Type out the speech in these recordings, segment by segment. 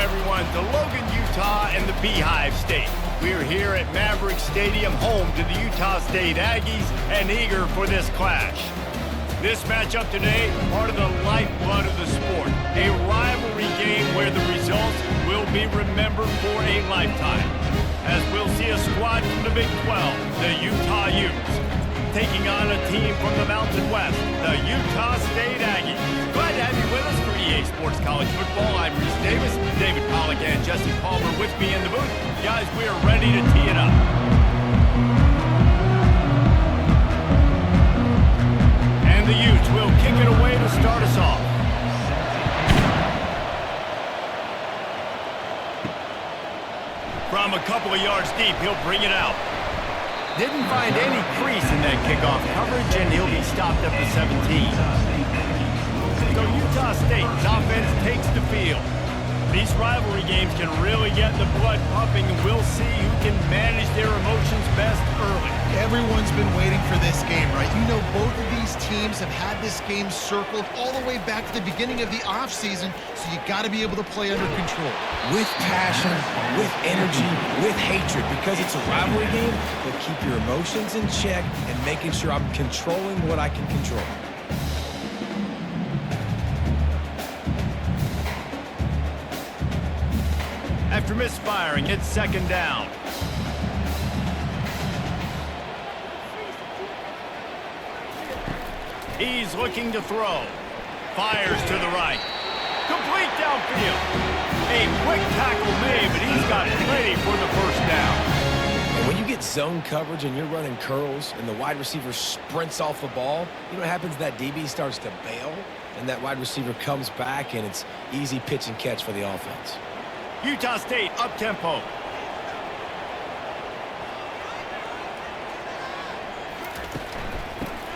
everyone, to Logan, Utah and the Beehive State. We're here at Maverick Stadium, home to the Utah State Aggies, and eager for this clash. This matchup today, part of the lifeblood of the sport. A rivalry game where the results will be remembered for a lifetime. As we'll see a squad from the Big 12, the Utah Utes, taking on a team from the Mountain West, the Utah State Aggies. Glad to have you with us for EA Sports College Football. I'm Reese Davis, David Pollack and Jesse Palmer with me in the booth. Guys, we are ready to tee it up. And the Utes will kick it away to start us off. From a couple of yards deep, he'll bring it out. Didn't find any crease in that kickoff coverage, and he'll be stopped at the 17. So Utah State's offense takes the field. These rivalry games can really get the blood pumping, and we'll see who can manage their emotions best early. Everyone's been waiting for this game, right? You know, both of these teams have had this game circled all the way back to the beginning of the offseason, so you got to be able to play under control. With passion, with energy, with hatred, because it's a rivalry game, but keep your emotions in check and making sure I'm controlling what I can control. After misfiring, it's second down. He's looking to throw. Fires to the right. Complete downfield. A quick tackle made, but he's got plenty for the first down. And when you get zone coverage and you're running curls and the wide receiver sprints off the ball, you know what happens? That DB starts to bail, and that wide receiver comes back, and it's easy pitch and catch for the offense. Utah State up-tempo.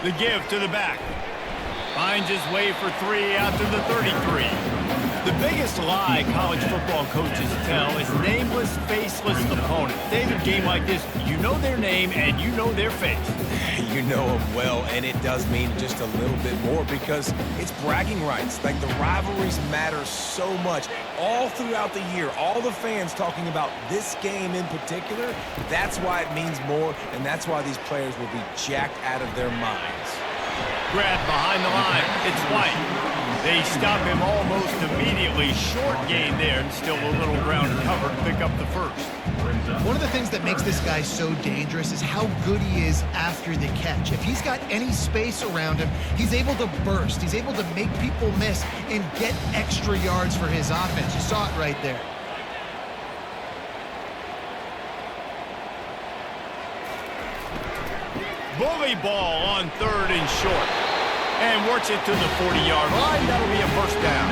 The give to the back. Finds his way for three out to the 33. The biggest lie college football coaches tell is nameless, faceless opponents. David, game like this, you know their name and you know their face. You know them well, and it does mean just a little bit more because it's bragging rights. Like, the rivalries matter so much all throughout the year. All the fans talking about this game in particular, that's why it means more, and that's why these players will be jacked out of their minds. Grab behind the line. It's White. They stop him almost immediately. Short gain there, and still a little ground cover to pick up the first. One of the things that makes this guy so dangerous is how good he is after the catch. If he's got any space around him, he's able to burst. He's able to make people miss and get extra yards for his offense. You saw it right there. Bully ball on third and short. And works it to the 40-yard line. That'll be a first down.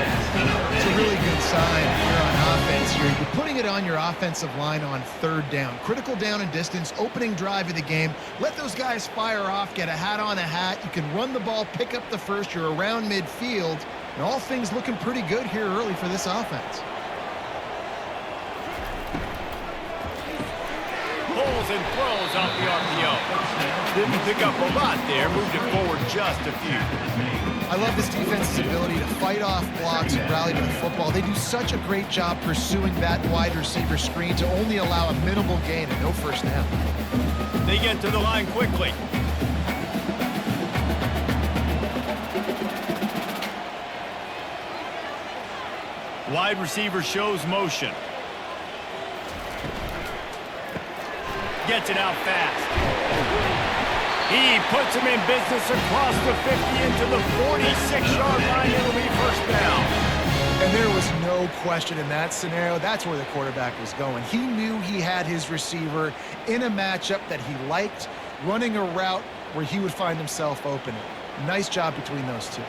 It's a really good sign if you're on offense here. You're putting it on your offensive line on third down. Critical down and distance, opening drive of the game. Let those guys fire off, get a hat on a hat. You can run the ball, pick up the first. You're around midfield. And all things looking pretty good here early for this offense. Pulls and throws off the RPO. Didn't pick up a lot there, moved it forward just a few. I love this defense's ability to fight off blocks and rally to the football. They do such a great job pursuing that wide receiver screen to only allow a minimal gain and no first down. They get to the line quickly. Wide receiver shows motion. Gets it out fast. He puts him in business across the 50 into the 46-yard line. It'll be first down. And there was no question in that scenario. That's where the quarterback was going. He knew he had his receiver in a matchup that he liked, running a route where he would find himself open. Nice job between those two.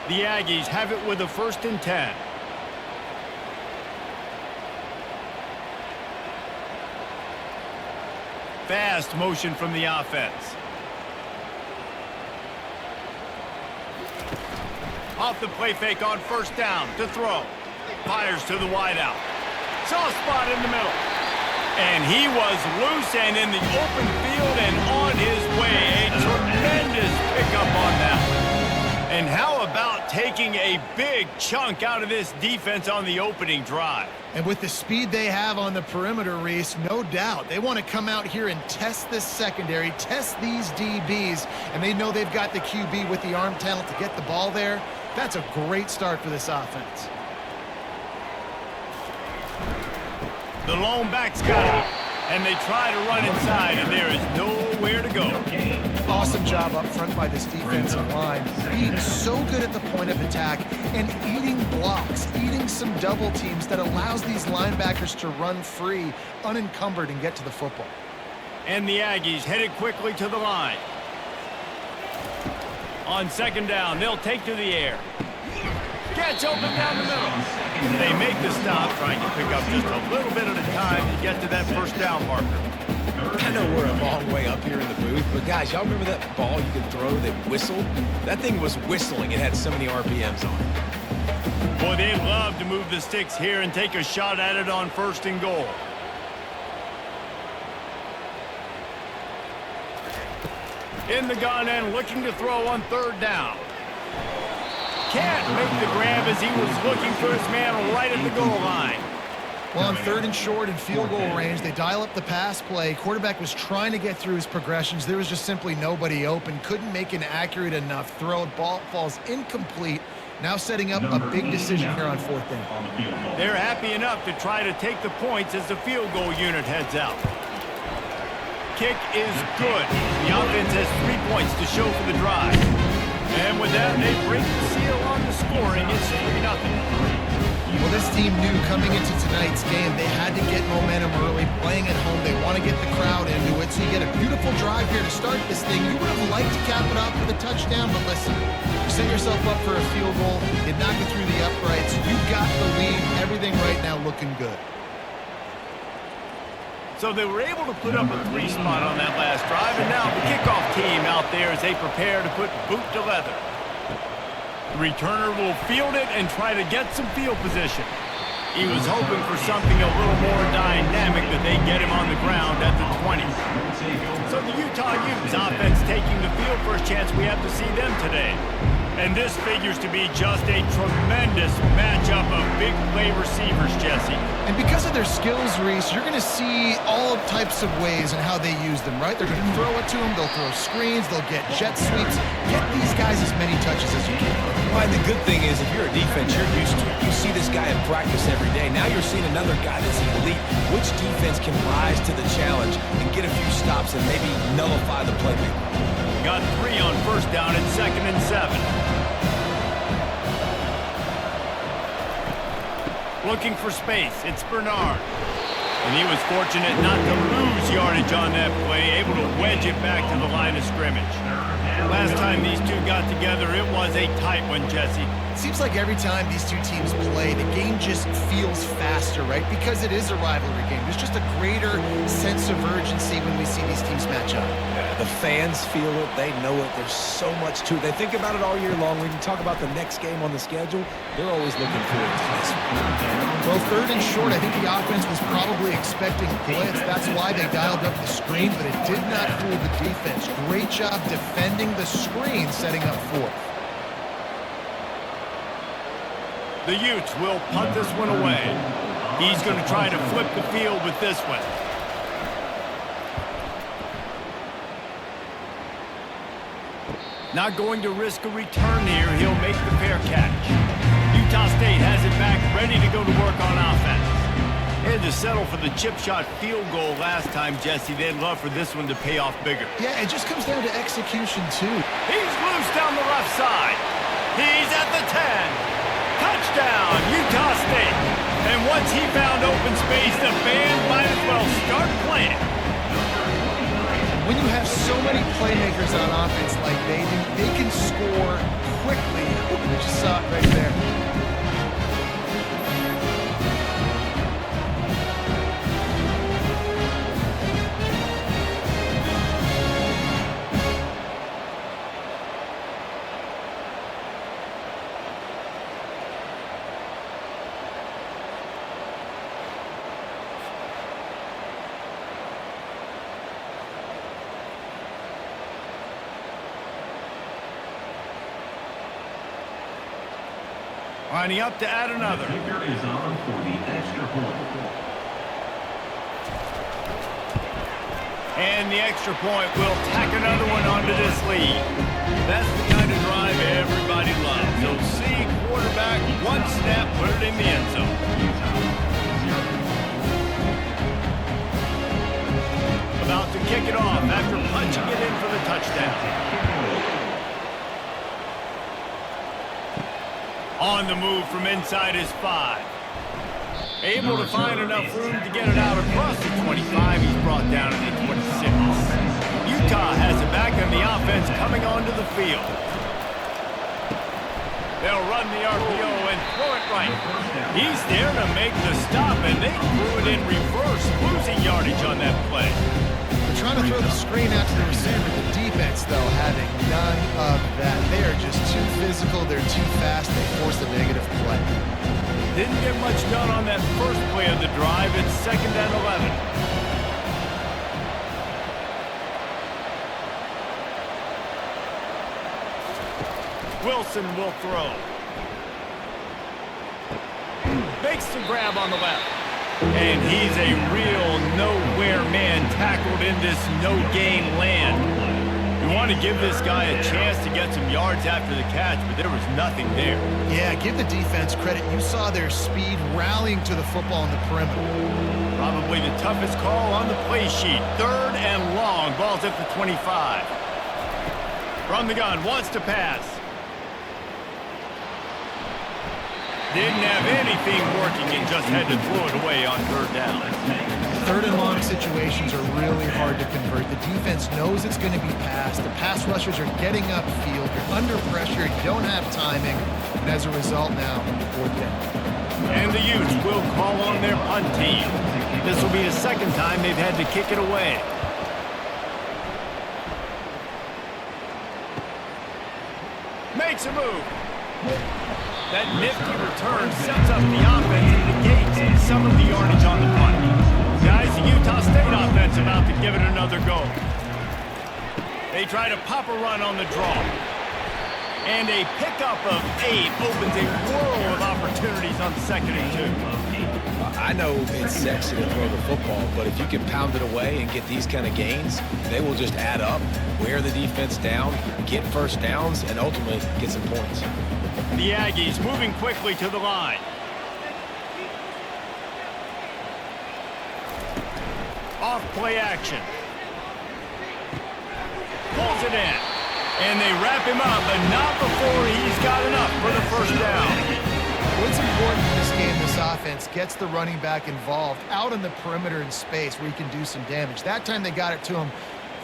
The Aggies have it with a 1st and 10. Fast motion from the offense. Off the play fake on first down to throw. Fires to the wideout. Saw a spot in the middle. And he was loose and in the open field and on his way. A tremendous pickup on that one. And how about taking a big chunk out of this defense on the opening drive? And with the speed they have on the perimeter, Reese, no doubt, they want to come out here and test this secondary, test these DBs, and they know they've got the QB with the arm talent to get the ball there. That's a great start for this offense. The lone back's got it, and they try to run inside, and there is nowhere to go. Awesome job up front by this defensive line, being so good at the point of attack and eating blocks, eating some double teams that allows these linebackers to run free, unencumbered, and get to the football. And the Aggies headed quickly to the line. On second down, they'll take to the air. Gets open down the middle. They make the stop, trying to pick up just a little bit at a time to get to that first down marker. I know we're a long way up here in the booth, but guys, y'all remember that ball you could throw that whistled? That thing was whistling. It had so many RPMs on it. Boy, they love to move the sticks here and take a shot at it on first and goal. In the gun and looking to throw on third down. Can't make the grab as he was looking for his man right at the goal line. Well, on third and short and field goal range, they dial up the pass play. Quarterback was trying to get through his progressions. There was just simply nobody open. Couldn't make an accurate enough throw. Ball falls incomplete. Now setting up a big decision here on fourth down. They're happy enough to try to take the points as the field goal unit heads out. Kick is good. The offense has 3 points to show for the drive. And with that, they break the seal on the scoring. It's 3-0. Well, this team knew coming into tonight's game they had to get momentum early. Playing at home, they want to get the crowd into it. So you get a beautiful drive here to start this thing. You would have liked to cap it off with a touchdown, but listen, you set yourself up for a field goal. You knock it through the uprights. You got the lead. Everything right now looking good. So they were able to put up a 3 spot on that last drive, and now the kickoff team out there as they prepare to put boot to leather. The returner will field it and try to get some field position. He was hoping for something a little more dynamic that they get him on the ground at the 20. So the Utah Utes offense taking the field. First chance we have to see them today. And this figures to be just a tremendous matchup of big play receivers, Jesse. And because of their skills, Reese, you're going to see all types of ways and how they use them, right? They're going to throw it to them. They'll throw screens. They'll get jet sweeps. Get these guys as many touches as you can. Well, and the good thing is, if you're a defense, you're used to it. You see this guy in practice every day. Now you're seeing another guy that's elite. Which defense can rise to the challenge and get a few stops and maybe nullify the playmaker? Got 3 on first down and 2nd and 7. Looking for space. It's Bernard. And he was fortunate not to lose yardage on that play, able to wedge it back to the line of scrimmage. Last time these two got together, it was a tight one, Jesse. It seems like every time these two teams play, the game just feels faster, right? Because it is a rivalry game. There's just a greater sense of urgency when we see these teams match up. The fans feel it. They know it. There's so much to it. They think about it all year long. When you talk about the next game on the schedule, they're always looking forward to this one. Well, third and short, I think the offense was probably expecting blitz. That's why they dialed up the screen, but it did not fool the defense. Great job defending the screen, setting up fourth. The Utes will punt this one away. He's going to try to flip the field with this one. Not going to risk a return here. He'll make the fair catch. Utah State has it back, ready to go to work on offense. They had to settle for the chip shot field goal last time, Jesse. They'd love for this one to pay off bigger. Yeah, it just comes down to execution, too. He's loose down the left side. He's at the 10. Touchdown, Utah State. And once he found open space, the band might as well start playing. When you have so many playmakers on offense like they do, they can score quickly. You just saw it right there. Lining up to add another. Kicker is on for the extra point. And the extra point will tack another one onto this lead. That's the kind of drive everybody loves. So see quarterback, one snap, put it in the end zone. About to kick it off after punching it in for the touchdown. On the move from inside his 5. Able to find enough room to get it out across the 25. He's brought down at the 26. Utah has it back on the offense coming onto the field. They'll run the RPO and throw it right. He's there to make the stop, and they threw it in reverse, losing yardage on that play. They're trying to throw the screen out to the receiver. The defense, though, having none of that. They are just too physical. They're too fast. They force a negative play. Didn't get much done on that first play of the drive. It's 2nd and 11. Wilson will throw. Makes the grab on the left. And he's a real nowhere man tackled in this no-gain land. You want to give this guy a chance to get some yards after the catch, but there was nothing there. Yeah, give the defense credit. You saw their speed rallying to the football on the perimeter. Probably the toughest call on the play sheet. 3rd and long. Ball's at the 25. From the gun, wants to pass. Didn't have anything working and just had to throw it away on 3rd down. 3rd and long situations are really hard to convert. The defense knows it's going to be passed. The pass rushers are getting upfield. You're under pressure. You don't have timing. And as a result now, 4th down. And the Utes will call on their punt team. This will be the 2nd time they've had to kick it away. Makes a move. That nifty return sets up the offense and negates some of the yardage on the punt. Guys, the Utah State offense about to give it another go. They try to pop a run on the draw. And a pickup of 8 opens a world of opportunities on 2nd and 2. I know it's sexy to throw the football, but if you can pound it away and get these kind of gains, they will just add up, wear the defense down, get first downs, and ultimately get some points. The Aggies moving quickly to the line. Off play action. Pulls it in. And they wrap him up, but not before he's got enough for the first down. What's important in this game, this offense gets the running back involved out in the perimeter in space where he can do some damage. That time they got it to him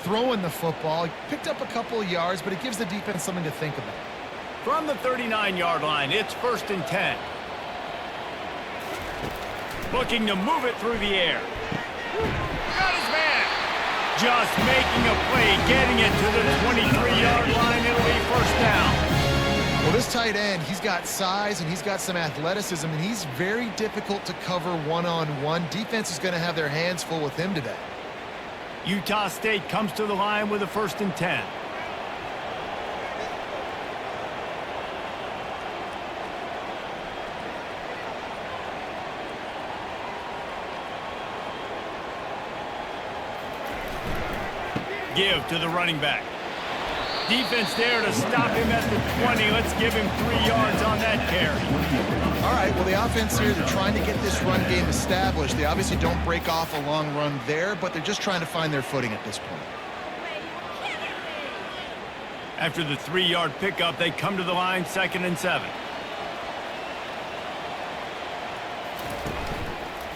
throwing the football. He picked up a couple of yards, but it gives the defense something to think about. From the 39-yard line, it's 1st and 10. Looking to move it through the air. Got his man. Just making a play, getting it to the 23-yard line. It'll be 1st down. Well, this tight end, he's got size and he's got some athleticism, and he's very difficult to cover one-on-one. Defense is going to have their hands full with him today. Utah State comes to the line with a 1st and 10. Give to the running back. Defense there to stop him at the 20. Let's give him 3 yards on that carry. All right, well, the offense here, they're trying to get this run game established. They obviously don't break off a long run there, but they're just trying to find their footing at this point. After the 3-yard pickup, they come to the line 2nd and 7.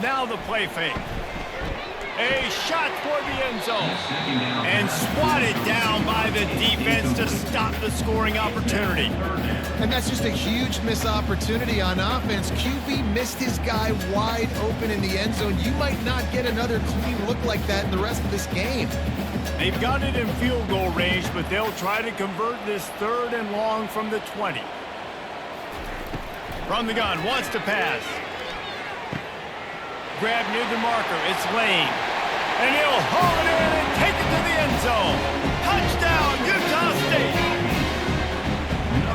Now the play fake. A shot toward the end zone. And swatted down by the defense to stop the scoring opportunity. And that's just a huge missed opportunity on offense. QB missed his guy wide open in the end zone. You might not get another clean look like that in the rest of this game. They've got it in field goal range, but they'll try to convert this 3rd and long from the 20. From the gun, wants to pass. Grab near the marker, it's Lane. And he'll haul it in and take it to the end zone. Touchdown, Utah State!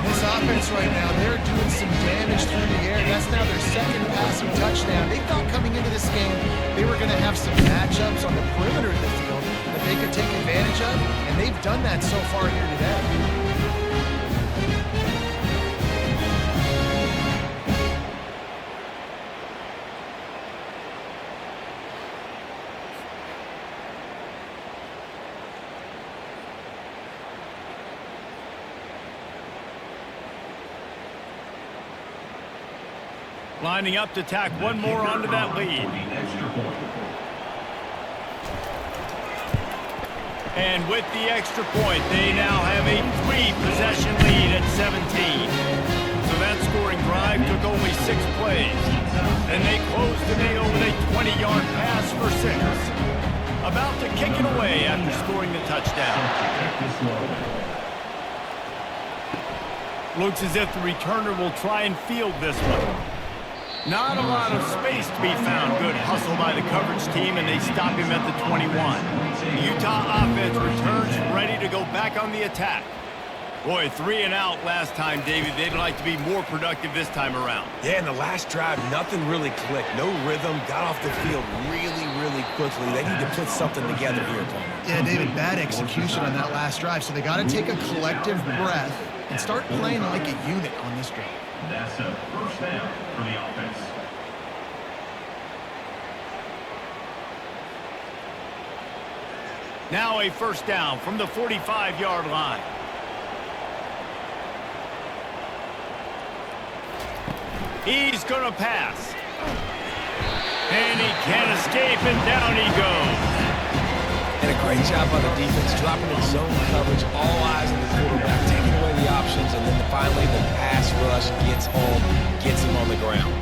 This offense right now, they're doing some damage through the air. That's now their second passing touchdown. They thought coming into this game they were going to have some matchups on the perimeter of the field that they could take advantage of, and they've done that so far here today. Lining up to tack one more onto that lead. And with the extra point, they now have a 3-possession lead at 17. So that scoring drive took only 6 plays. And they closed the deal with a 20-yard pass for 6. About to kick it away after scoring the touchdown. Looks as if the returner will try and field this one. Not a lot of space to be found. Good hustle by the coverage team, and they stop him at the 21. The Utah offense returns ready to go back on the attack. Boy, 3 and out last time, David. They'd like to be more productive this time around. Yeah, in the last drive, nothing really clicked. No rhythm. Got off the field really, really quickly. They need to put something together here, Paul. Yeah, David, bad execution on that last drive. So they got to take a collective breath and start playing like a unit on this drive. That's a first down for the offense. Now a first down from the 45-yard line. He's going to pass. And he can't escape, and down he goes. And a great job by the defense, dropping in zone coverage, all eyes on the quarterback, taking away the options, and then finally the pass rush gets home, gets him on the ground.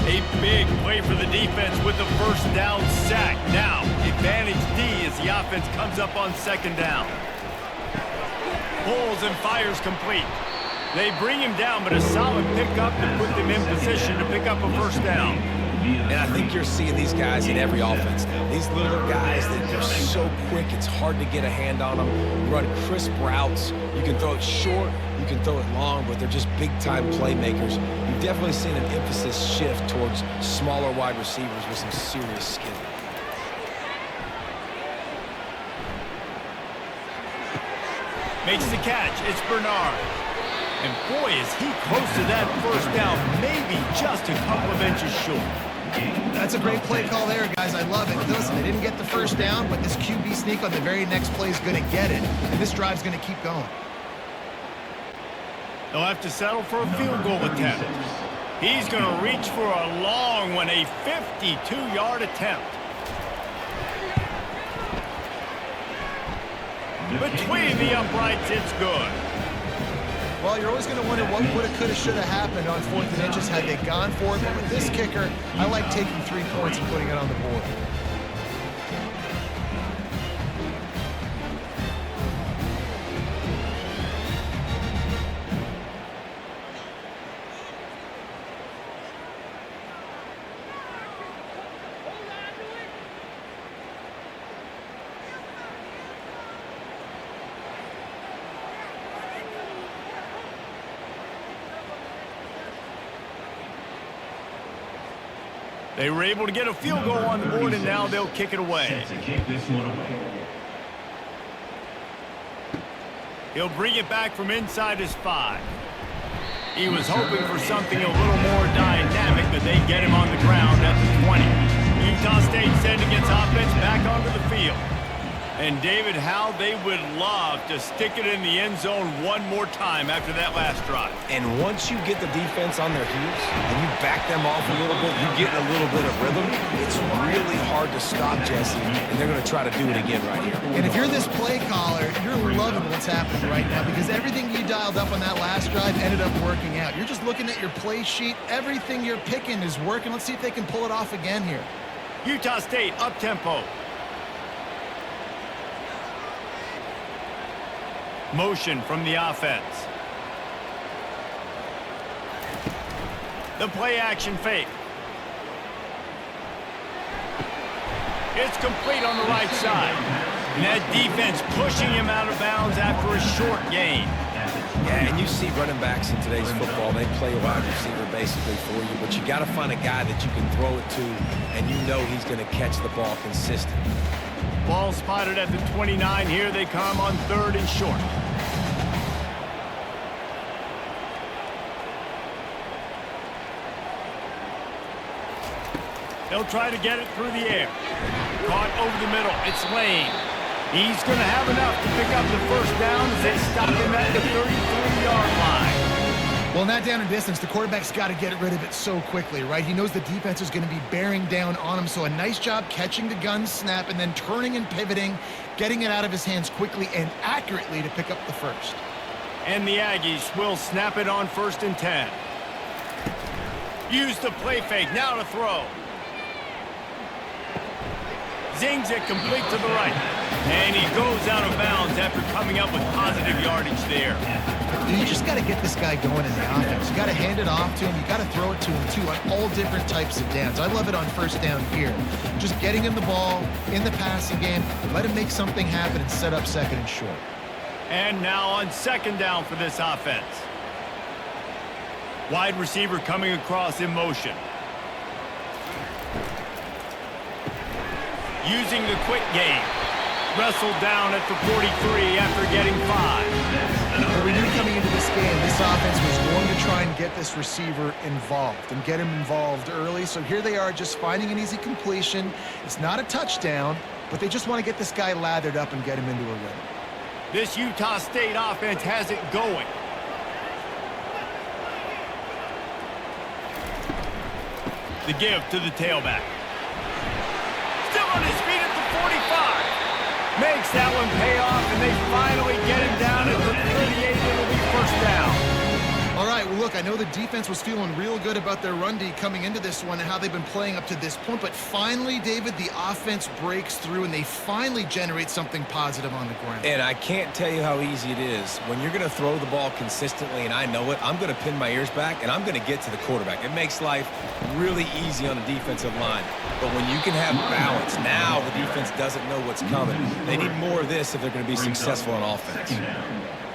A big play for the defense with the first down sack. Now, advantage D as the offense comes up on second down. Pulls and fires complete. They bring him down, but a solid pickup to put them in position to pick up a first down. And I think you're seeing these guys in every offense now. These little guys that they're so quick, it's hard to get a hand on them. Run crisp routes. You can throw it short, you can throw it long, but they're just big-time playmakers. You've definitely seen an emphasis shift towards smaller wide receivers with some serious skill. Makes the catch. It's Bernard. And boy, is he close to that first down, maybe just a couple of inches short. That's a great play call there, guys. I love it. Listen, they didn't get the first down, but this QB sneak on the very next play is going to get it, and this drive's going to keep going. They'll have to settle for a field goal attempt. He's going to reach for a long one, a 52-yard attempt. Between the uprights, it's good. Well, you're always going to wonder what woulda, coulda, shoulda happened on 4th and inches had they gone for it. But with this kicker, I like taking 3 points and putting it on the board. They were able to get a field goal on the board, and now they'll kick it away. He'll bring it back from inside his 5. He was hoping for something a little more dynamic, but they get him on the ground at the 20. Utah State sending its offense back onto the field. And David, how they would love to stick it in the end zone one more time after that last drive. And once you get the defense on their heels and you back them off a little bit, you get a little bit of rhythm, it's really hard to stop, Jesse, and they're going to try to do it again right here. And if you're this play caller, you're loving what's happening right now because everything you dialed up on that last drive ended up working out. You're just looking at your play sheet. Everything you're picking is working. Let's see if they can pull it off again here. Utah State up-tempo. Motion from the offense. The play action fake. It's complete on the right side. And that defense pushing him out of bounds after a short gain. Yeah, and you see running backs in today's football, they play a wide receiver basically for you, but you got to find a guy that you can throw it to, and you know he's going to catch the ball consistently. Ball spotted at the 29. Here they come on 3rd and short. They'll try to get it through the air. Caught over the middle. It's Lane. He's going to have enough to pick up the first down as they stop him at the 33-yard line. Well, in that down and distance, the quarterback's got to get rid of it so quickly, right? He knows the defense is going to be bearing down on him, so a nice job catching the gun snap and then turning and pivoting, getting it out of his hands quickly and accurately to pick up the first. And the Aggies will snap it on 1st and 10. Use the play fake. Now to throw. Zings it complete to the right. And he goes out of bounds after coming up with positive yardage there. You just got to get this guy going in the offense. You got to hand it off to him. You got to throw it to him, too, on all different types of downs. I love it on 1st down here. Just getting him the ball in the passing game, let him make something happen and set up 2nd and short. And now on 2nd down for this offense. Wide receiver coming across in motion. Using the quick game. Wrestled down at the 43 after getting 5. Well, we knew coming into this game, this offense was going to try and get this receiver involved and get him involved early. So here they are just finding an easy completion. It's not a touchdown, but they just want to get this guy lathered up and get him into a rhythm. This Utah State offense has it going. The give to the tailback. Still on his feet at the 45. Makes that one pay off, and they finally get him down at the 38. It'll be 1st down. All right, well, look, I know the defense was feeling real good about their run D coming into this one and how they've been playing up to this point, but finally, David, the offense breaks through, and they finally generate something positive on the ground. And I can't tell you how easy it is. When you're going to throw the ball consistently, and I know it, I'm going to pin my ears back, and I'm going to get to the quarterback. It makes life really easy on the defensive line. But when you can have balance, now the defense doesn't know what's coming. They need more of this if they're going to be successful on offense.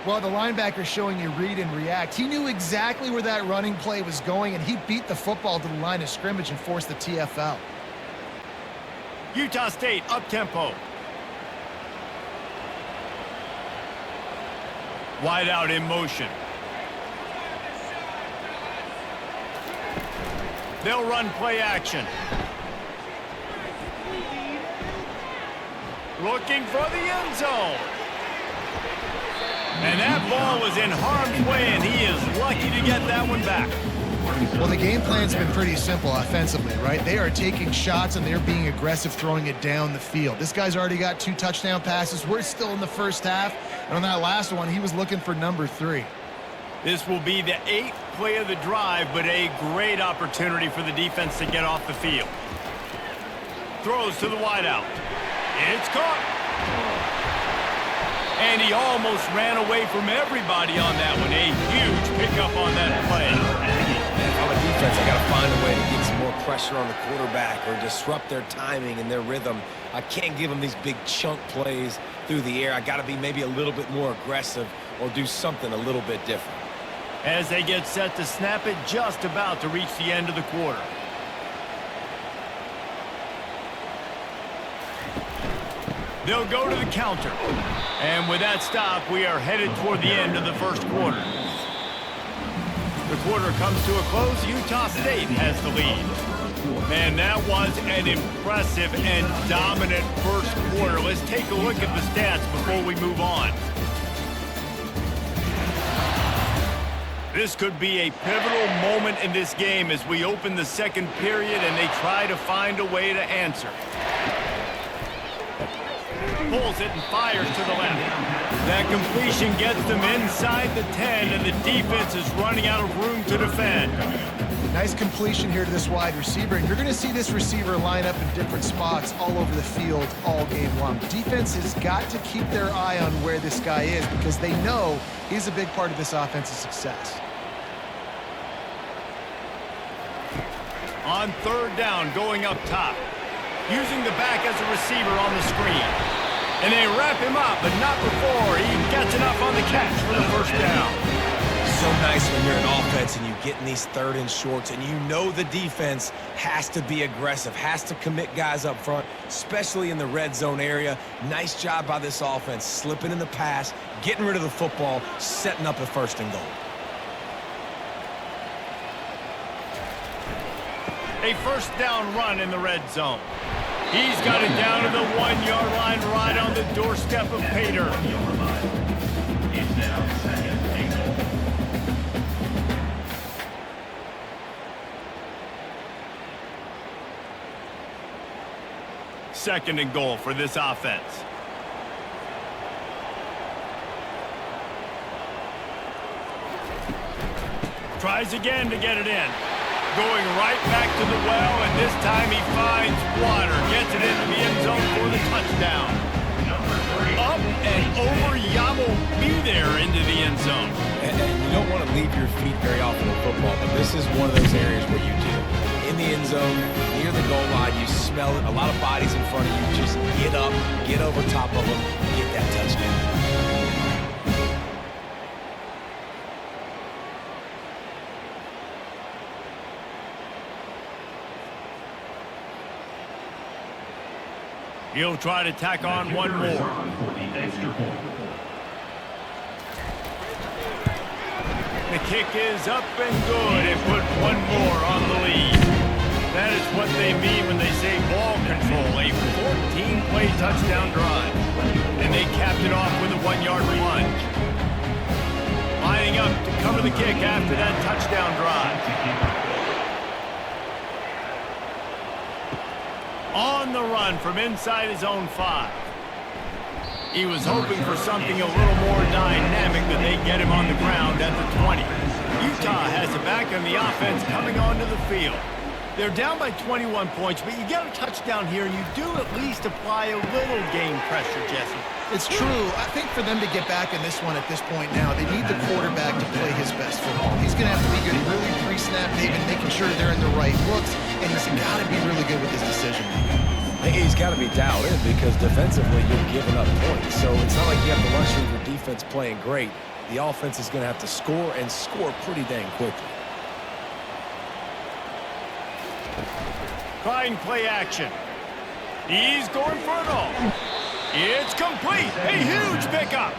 Well, the linebacker showing you read and react. He knew exactly where that running play was going, and he beat the football to the line of scrimmage and forced the TFL. Utah State up-tempo. Wide out in motion. They'll run play action. Looking for the end zone. And that ball was in harm's way, and he is lucky to get that one back. Well, the game plan's been pretty simple offensively, right? They are taking shots, and they're being aggressive, throwing it down the field. This guy's already got 2 touchdown passes. We're still in the 1st half, and on that last one, he was looking for number 3. This will be the 8th play of the drive, but a great opportunity for the defense to get off the field. Throws to the wideout. It's caught. And he almost ran away from everybody on that one. A huge pickup on that play. On the defense, I got to find a way to get some more pressure on the quarterback or disrupt their timing and their rhythm. I can't give them these big chunk plays through the air. I got to be maybe a little bit more aggressive or do something a little bit different. As they get set to snap it, just about to reach the end of the quarter. They'll go to the counter. And with that stop, we are headed toward the end of the 1st quarter. The quarter comes to a close. Utah State has the lead. Man, that was an impressive and dominant 1st quarter. Let's take a look at the stats before we move on. This could be a pivotal moment in this game as we open the 2nd period and they try to find a way to answer. Pulls it and fires to the left. That completion gets them inside the 10, and the defense is running out of room to defend. Nice completion here to this wide receiver, and you're going to see this receiver line up in different spots all over the field all game long. Defense has got to keep their eye on where this guy is because they know he's a big part of this offense's success. On third down, going up top. Using the back as a receiver on the screen. And they wrap him up, but not before he gets enough on the catch for the first down. So nice when you're an offense and you get in these third and shorts and you know the defense has to be aggressive, has to commit guys up front, especially in the red zone area. Nice job by this offense, slipping in the pass, getting rid of the football, setting up a first and goal. A first down run in the red zone. He's got it down to the 1-yard line right on the doorstep of Pater. It's now second and goal. Second and goal for this offense. Tries again to get it in. Going right back to the well, and this time he finds water. Gets it into the end zone for the touchdown. Up and over Yamo be there into the end zone. And you don't want to leave your feet very often in football, but this is one of those areas where you do. In the end zone, near the goal line, you smell it. A lot of bodies in front of you. Just get up, get over top of them, get that touchdown. He'll try to tack on one more. The kick is up and good and put one more on the lead. That is what they mean when they say ball control, a 14-play touchdown drive. And they capped it off with a 1-yard plunge. Lining up to cover the kick after that touchdown drive. On the run from inside his own 5. He was hoping for something a little more dynamic, but they get him on the ground at the 20. Utah has a back on the offense coming onto the field. They're down by 21 points, but you get a touchdown here, and you do at least apply a little game pressure, Jesse. It's true. I think for them to get back in this one at this point now, they need the quarterback to play his best football. He's going to have to be good really pre-snap, David, making sure they're in the right looks, and he's got to be really good with his decision making. He's got to be dialed in because defensively you're giving up points. So it's not like you have the luxury of your defense playing great. The offense is going to have to score and score pretty dang quickly. Trying play action. He's going for it all. It's complete. A huge pickup.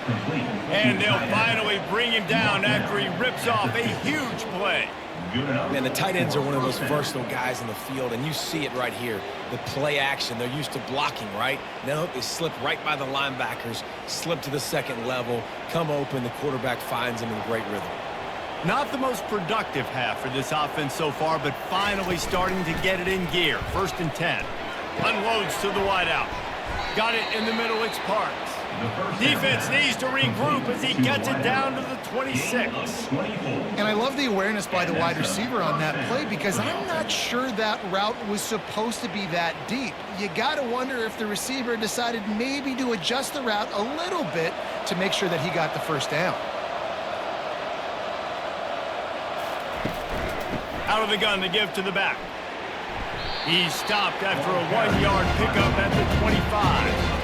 And they'll finally bring him down after he rips off a huge play. Man, the tight ends are one of those versatile guys in the field, and you see it right here. The play action, they're used to blocking, right? Now they slip right by the linebackers, slip to the second level, come open, the quarterback finds them in great rhythm. Not the most productive half for this offense so far, but finally starting to get it in gear. 1st and 10. Unloads to the wideout. Got it in the middle, it's Parks. Defense needs to regroup as he gets it down to the 26. And I love the awareness by the wide receiver on that play because I'm not sure that route was supposed to be that deep. You got to wonder if the receiver decided maybe to adjust the route a little bit to make sure that he got the first down. Out of the gun to give to the back. He's stopped after a 1-yard pickup at the 25.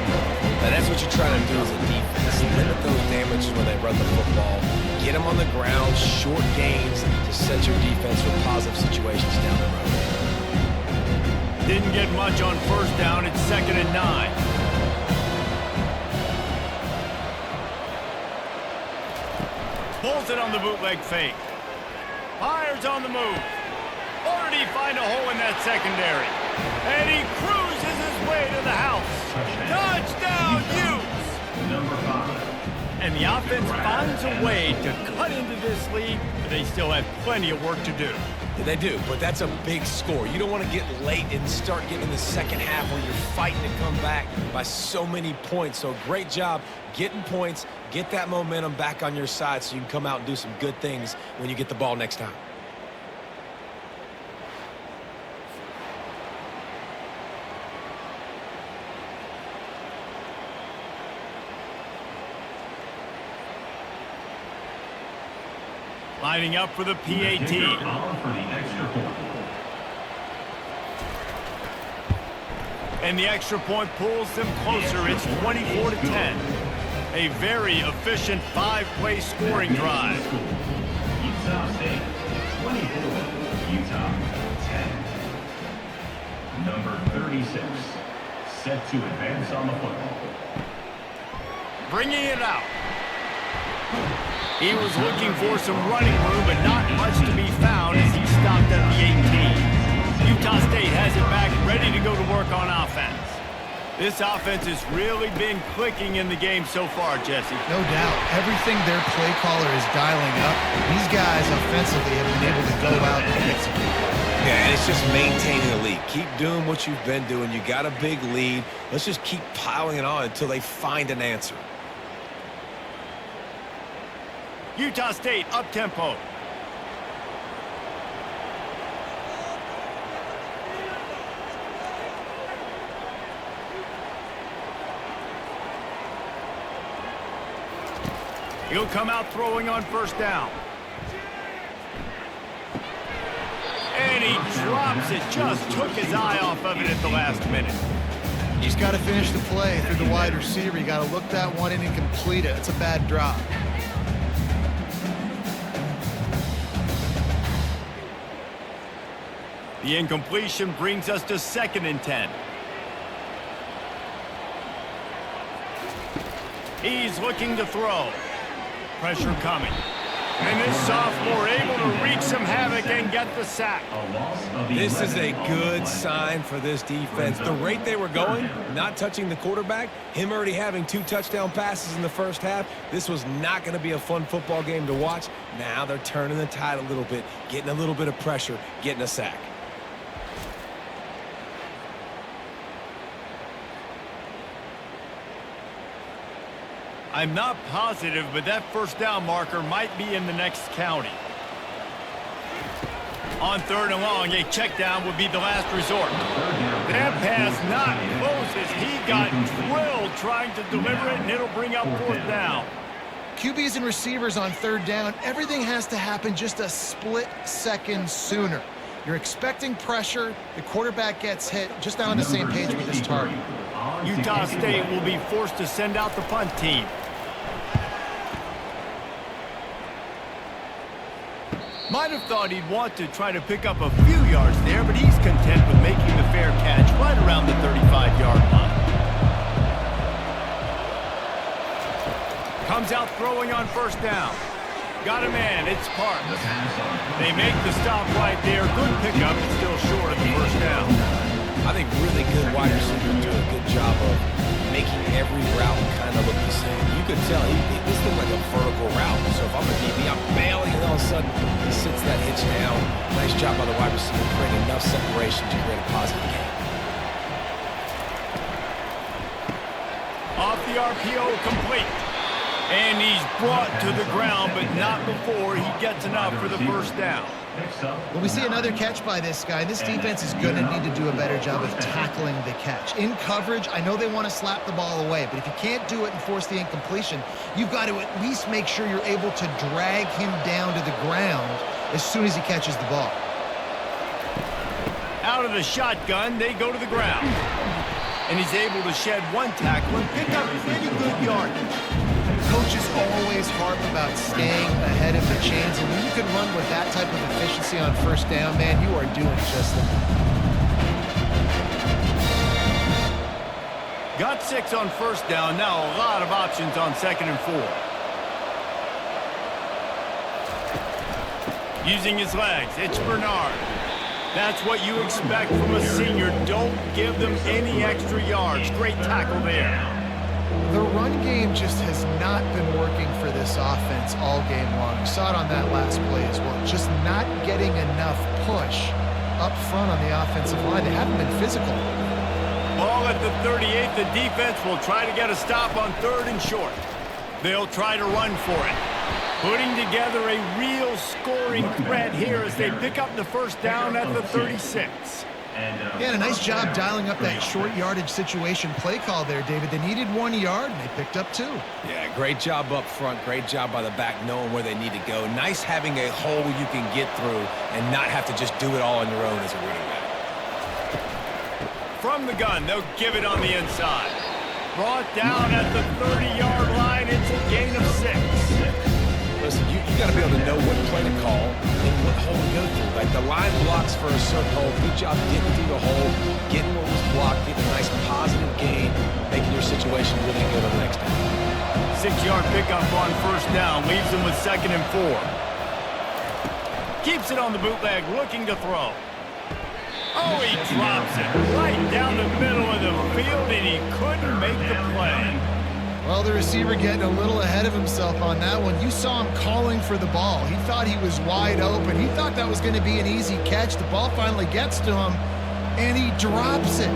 And that's what you're trying to do as a defense. Limit those damages when they run the football. Get them on the ground, short gains to set your defense for positive situations down the road. Didn't get much on 1st down. It's 2nd and 9. Pulls it on the bootleg fake. Fires on the move. Or did he find a hole in that secondary? And he cruises his way to the house. Touchdown, Utes! Number 5. And the offense finds a way to cut into this lead, but they still have plenty of work to do. They do, but that's a big score. You don't want to get late and start getting in the second half where you're fighting to come back by so many points. So great job getting points, get that momentum back on your side so you can come out and do some good things when you get the ball next time. Lining up for the PAT. And the extra point pulls them closer. It's 24-10. A very efficient 5-play scoring drive. Utah State 24, Utah 10. Number 36, set to advance on the football. Bringing it out. He was looking for some running room, but not much to be found as he stopped at the 18. Utah State has it back, ready to go to work on offense. This offense has really been clicking in the game so far, Jesse. No doubt. Everything their play caller is dialing up, these guys offensively have been able to go out and execute. Yeah, and it's just maintaining the lead. Keep doing what you've been doing. You got a big lead. Let's just keep piling it on until they find an answer. Utah State up-tempo. He'll come out throwing on first down. And he drops it. Just took his eye off of it at the last minute. You just got to finish the play through the wide receiver. You got to look that one in and complete it. It's a bad drop. The incompletion brings us to 2nd and 10. He's looking to throw. Pressure coming. And this sophomore able to wreak some havoc and get the sack. This is a good sign for this defense. The rate they were going, not touching the quarterback, him already having 2 touchdown passes in the first half, this was not going to be a fun football game to watch. Now they're turning the tide a little bit, getting a little bit of pressure, getting a sack. I'm not positive, but that first down marker might be in the next county. On 3rd and long, a check down would be the last resort. That pass not close as he got drilled trying to deliver it, and it'll bring up 4th down. QBs and receivers on 3rd down, everything has to happen just a split second sooner. You're expecting pressure, the quarterback gets hit, just not on the same page with his target. Utah State will be forced to send out the punt team. Might have thought he'd want to try to pick up a few yards there, but he's content with making the fair catch right around the 35-yard line. Comes out throwing on first down. Got a man, it's Parks. They make the stop right there. Good pickup, but still short of the first down. I think really good wide receivers do a good job of making every route kind of look the same. You could tell this looked like a vertical route. So if I'm a DB, I'm bailing, and all of a sudden he sits that hitch down. Nice job by the wide receiver, creating enough separation to create a positive gain. Off the RPO, complete. And he's brought to the ground, but not before he gets enough for the first down. Well, we see another catch by this guy. This defense is going to need to do a better job of tackling the catch. In coverage, I know they want to slap the ball away, but if you can't do it and force the incompletion, you've got to at least make sure you're able to drag him down to the ground as soon as he catches the ball. Out of the shotgun, they go to the ground. And he's able to shed 1 tackle and pick up pretty good yardage. Coaches always harp about staying ahead of the chains, and when you can run with that type of efficiency on first down, man, you are doing just that. Got 6 on first down. Now a lot of options on 2nd and 4. Using his legs, it's Bernard. That's what you expect from a senior. Don't give them any extra yards. Great tackle there. The run game just has not been working for this offense all game long. You saw it on that last play as well. Just not getting enough push up front on the offensive line. They haven't been physical. Ball at the 38. The defense will try to get a stop on 3rd and short. They'll try to run for it. Putting together a real scoring threat here as they pick up the first down at the 36. Yeah, and a nice job dialing up that short yardage situation play call there, David. They needed 1 yard, and they picked up 2. Yeah, great job up front. Great job by the back knowing where they need to go. Nice having a hole you can get through and not have to just do it all on your own as a running back. from the gun. They'll give it on the inside. Brought down at the 30-yard line. It's a gain of 6. Listen, you got to be able to know what play to call and what hole to go through. Like the line blocks for a certain hole. Good job getting through the hole, getting what was blocked, getting a nice positive gain, making your situation really good on the next down. 6-yard pickup on first down. Leaves them with 2nd and 4. Keeps it on the bootleg, looking to throw. Oh, he drops it right down the middle of the field, and he couldn't make the play. Well, the receiver getting a little ahead of himself on that one. You saw him calling for the ball. He thought he was wide open. He thought that was going to be an easy catch. The ball finally gets to him, and he drops it.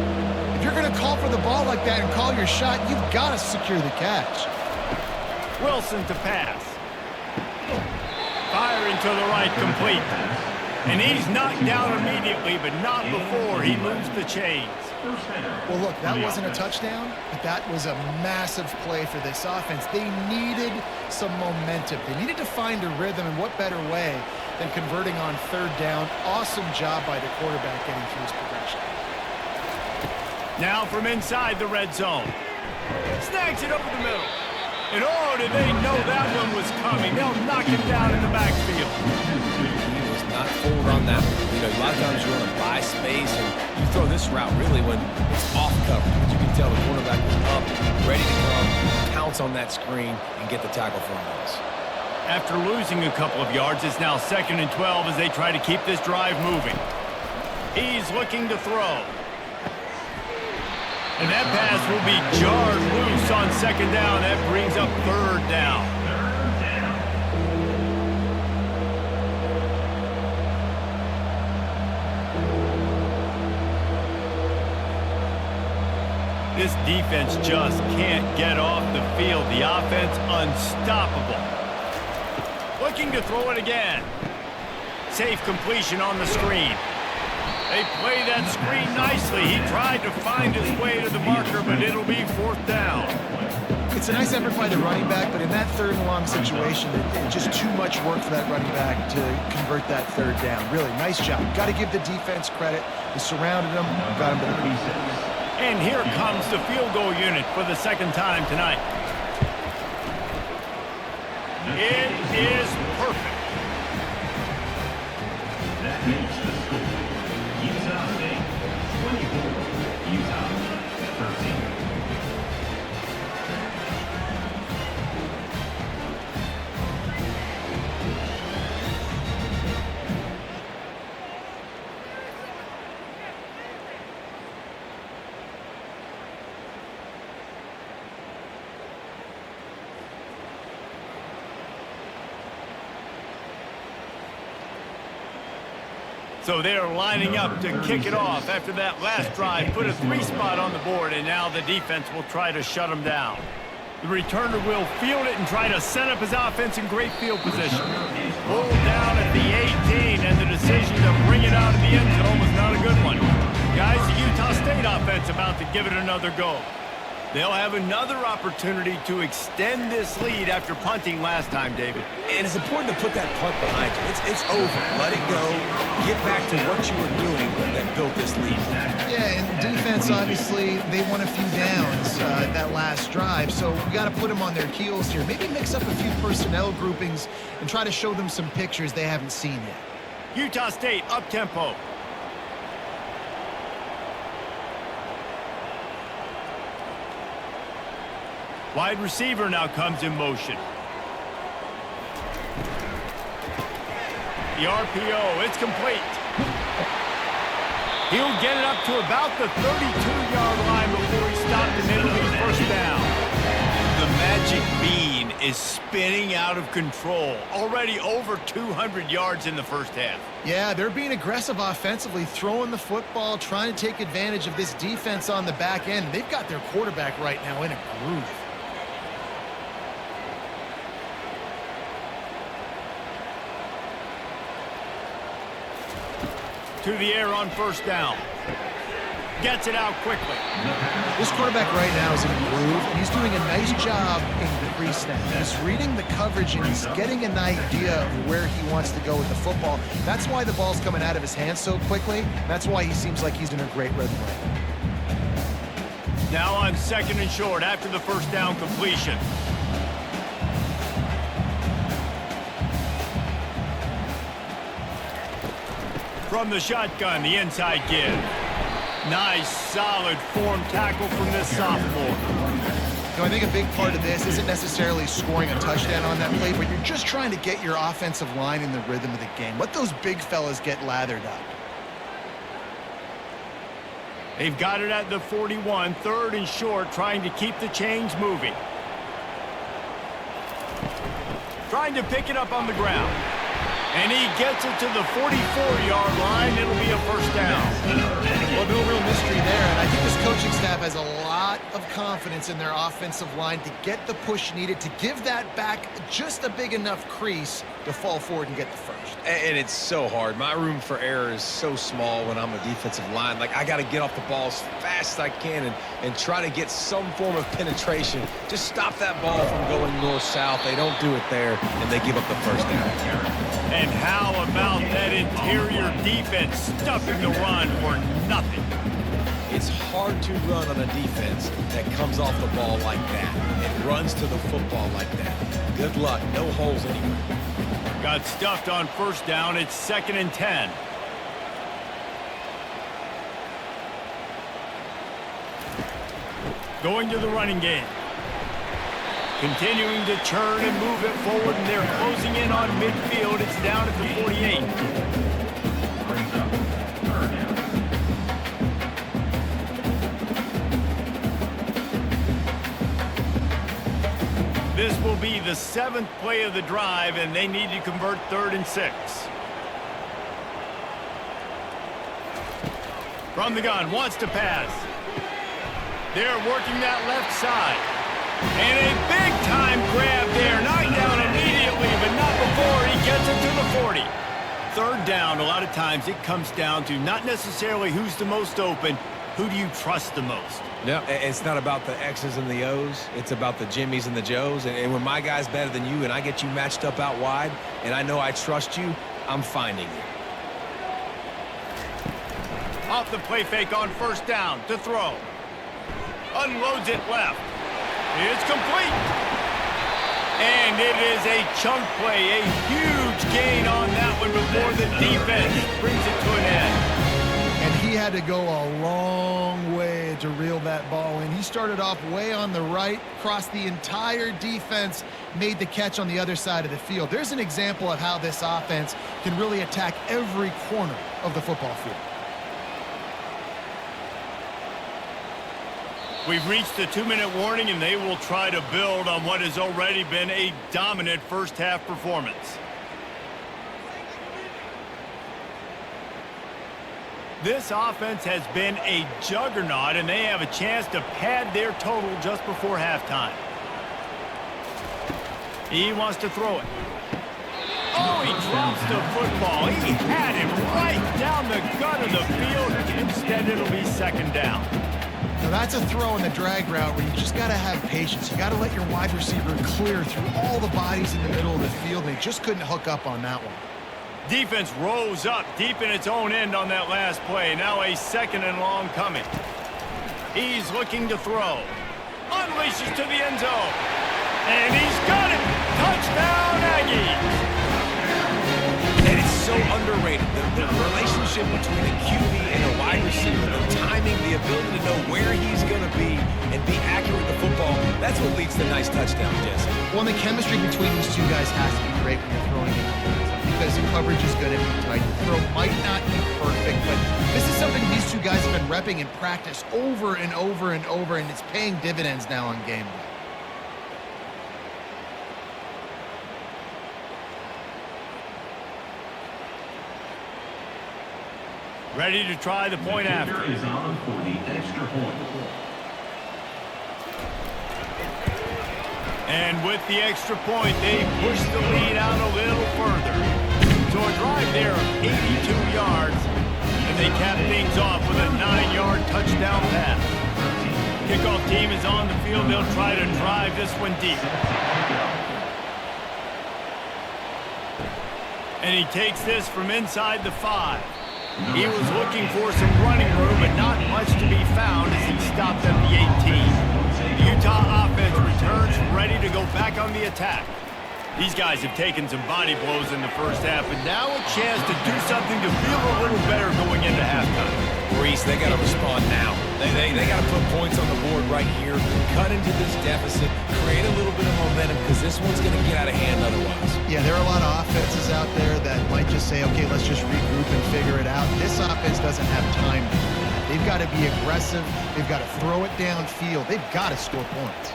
If you're going to call for the ball like that and call your shot, you've got to secure the catch. Wilson to pass. Firing to the right, complete. And he's knocked down immediately, but not before he moves the chains. Well, look, that wasn't a touchdown, but that was a massive play for this offense. They needed some momentum. They needed to find a rhythm, and what better way than converting on 3rd down. Awesome job by the quarterback getting through his progression. Now from inside the red zone. Snags it over the middle. And oh, did they know that one was coming. They'll knock him down in the backfield. Not forward on that. You know, a lot of times you want to buy space, and you throw this route really when it's off coverage. But you can tell the cornerback was up, ready to come, pounce on that screen, and get the tackle for a loss. After losing a couple of yards, it's now 2nd and 12 as they try to keep this drive moving. He's looking to throw. And that pass will be jarred loose on 2nd down. That brings up 3rd down. This defense just can't get off the field. The offense unstoppable. Looking to throw it again. Safe completion on the screen. They play that screen nicely. He tried to find his way to the marker, but it'll be 4th down. It's a nice effort by the running back, but in that 3rd and long situation, it's just too much work for that running back to convert that 3rd down. Really, nice job. Got to give the defense credit. They surrounded him, got him to the beat. And here comes the field goal unit for the 2nd time tonight. It is perfect. That makes the score. Utah State 24, Utah 13. So they're lining up to kick it off after that last drive. Put a 3-spot on the board, and now the defense will try to shut them down. The returner will field it and try to set up his offense in great field position. Pulled down at the 18, and the decision to bring it out of the end zone was not a good one. Guys, the Utah State offense about to give it another go. They'll have another opportunity to extend this lead after punting last time, David. And it's important to put that punt behind you. It's over. Let it go. Get back to what you were doing that built this lead. Yeah, and defense, obviously, they won a few downs that last drive, so we got to put them on their heels here. Maybe mix up a few personnel groupings and try to show them some pictures they haven't seen yet. Utah State up-tempo. Wide receiver now comes in motion. The RPO, it's complete. He'll get it up to about the 32-yard line before he stopped in into the 1st down. The magic bean is spinning out of control. Already over 200 yards in the 1st half. Yeah, they're being aggressive offensively, throwing the football, trying to take advantage of this defense on the back end. They've got their quarterback right now in a groove. To the air on 1st down. Gets it out quickly. This quarterback right now is in a groove, and he's doing a nice job in the pre-snap. He's reading the coverage, and he's getting an idea of where he wants to go with the football. That's why the ball's coming out of his hands so quickly. That's why he seems like he's in a great rhythm right now. Now on 2nd and short after the first down completion. From the shotgun, the inside give. Nice, solid form tackle from this sophomore. So I think a big part of this isn't necessarily scoring a touchdown on that play, but you're just trying to get your offensive line in the rhythm of the game. Let those big fellas get lathered up. They've got it at the 41, 3rd and short, trying to keep the chains moving. Trying to pick it up on the ground. And he gets it to the 44-yard line. It'll be a first down. Well, no real mystery there, and I think this coaching staff has a lot of confidence in their offensive line to get the push needed, to give that back just a big enough crease to fall forward and get the first. And it's so hard. My room for error is so small when I'm a defensive line. Like, I got to get off the ball as fast as I can and try to get some form of penetration. Just stop that ball from going north-south. They don't do it there, and they give up the first down. And how about that interior defense stuffing the run for nothing? It's hard to run on a defense that comes off the ball like that and runs to the football like that. Good luck. No holes anywhere. Got stuffed on first down. It's 2nd and 10. Going to the running game. Continuing to churn and move it forward, and they're closing in on midfield. It's down at the 48. Brings up 3rd down. This will be the 7th play of the drive, and they need to convert 3rd and 6. From the gun, wants to pass. They're working that left side. And a big-time grab there. Knocked down immediately, but not before he gets it to the 40. 3rd down, a lot of times it comes down to not necessarily who's the most open, who do you trust the most? No, it's not about the X's and the O's. It's about the Jimmies and the Joes. And when my guy's better than you and I get you matched up out wide and I know I trust you, I'm finding you. Off the play fake on first down to throw. Unloads it left. It's complete. And it is a chunk play, a huge gain on that one before the defense brings it to an end. And he had to go a long way to reel that ball in. He started off way on the right, crossed the entire defense, made the catch on the other side of the field. There's an example of how this offense can really attack every corner of the football field. We've reached the 2-minute warning, and they will try to build on what has already been a dominant first-half performance. This offense has been a juggernaut, and they have a chance to pad their total just before halftime. He wants to throw it. Oh, he drops the football. He had him right down the gut of the field. Instead, it'll be 2nd down. Now that's a throw in the drag route where you just got to have patience. You got to let your wide receiver clear through all the bodies in the middle of the field. They just couldn't hook up on that one. Defense rose up deep in its own end on that last play. Now a 2nd and long coming. He's looking to throw. Unleashes to the end zone. And he's got it. Touchdown, Aggies. And it's so underrated. The relationship between a QB and a wide receiver, the timing, the ability to know where he's going to be and be accurate with the football, that's what leads to nice touchdowns, Jesse. Well, the chemistry between these two guys has to be great when you're throwing it because the coverage is going to be tight. The throw might not be perfect, but this is something these two guys have been repping in practice over and over and over, and it's paying dividends now on game day. Ready to try the point after. Is on for the extra point. And with the extra point, they push the lead out a little further. So a drive there of 82 yards, and they cap things off with a 9-yard touchdown pass. Kickoff team is on the field. They'll try to drive this one deep. And he takes this from inside the 5. He was looking for some running room, but not much to be found as he stopped at the 18. The Utah offense returns ready to go back on the attack. These guys have taken some body blows in the first half, and now a chance to do something to feel a little better going into halftime. Reese, they got to respond now. They got to put points on the board right here, cut into this deficit, create a little bit of momentum, because this one's going to get out of hand otherwise. Yeah, there are a lot of offenses out there that might just say, okay, let's just regroup and figure it out. This offense doesn't have time to do that. They've got to be aggressive. They've got to throw it downfield. They've got to score points.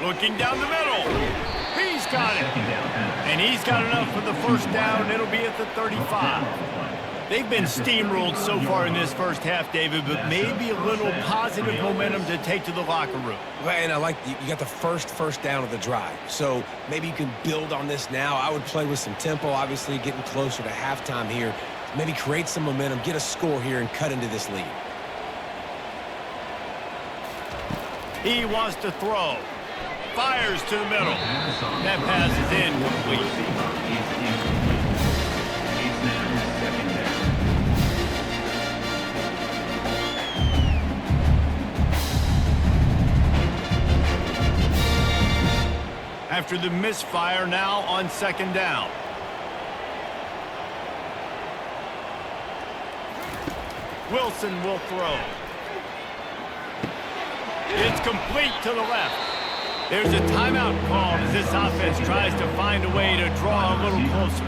Looking down the middle. He's got it. And he's got enough for the first down. It'll be at the 35. They've been steamrolled so far in this first half, David, but maybe a little positive momentum to take to the locker room. And I like you got the first down of the drive. So maybe you can build on this now. I would play with some tempo, obviously getting closer to halftime here. Maybe create some momentum, get a score here, and cut into this lead. He wants to throw. Fires to the middle. That pass is incomplete. After the misfire, now on second down. Wilson will throw. It's complete to the left. There's a timeout called as this offense tries to find a way to draw a little closer.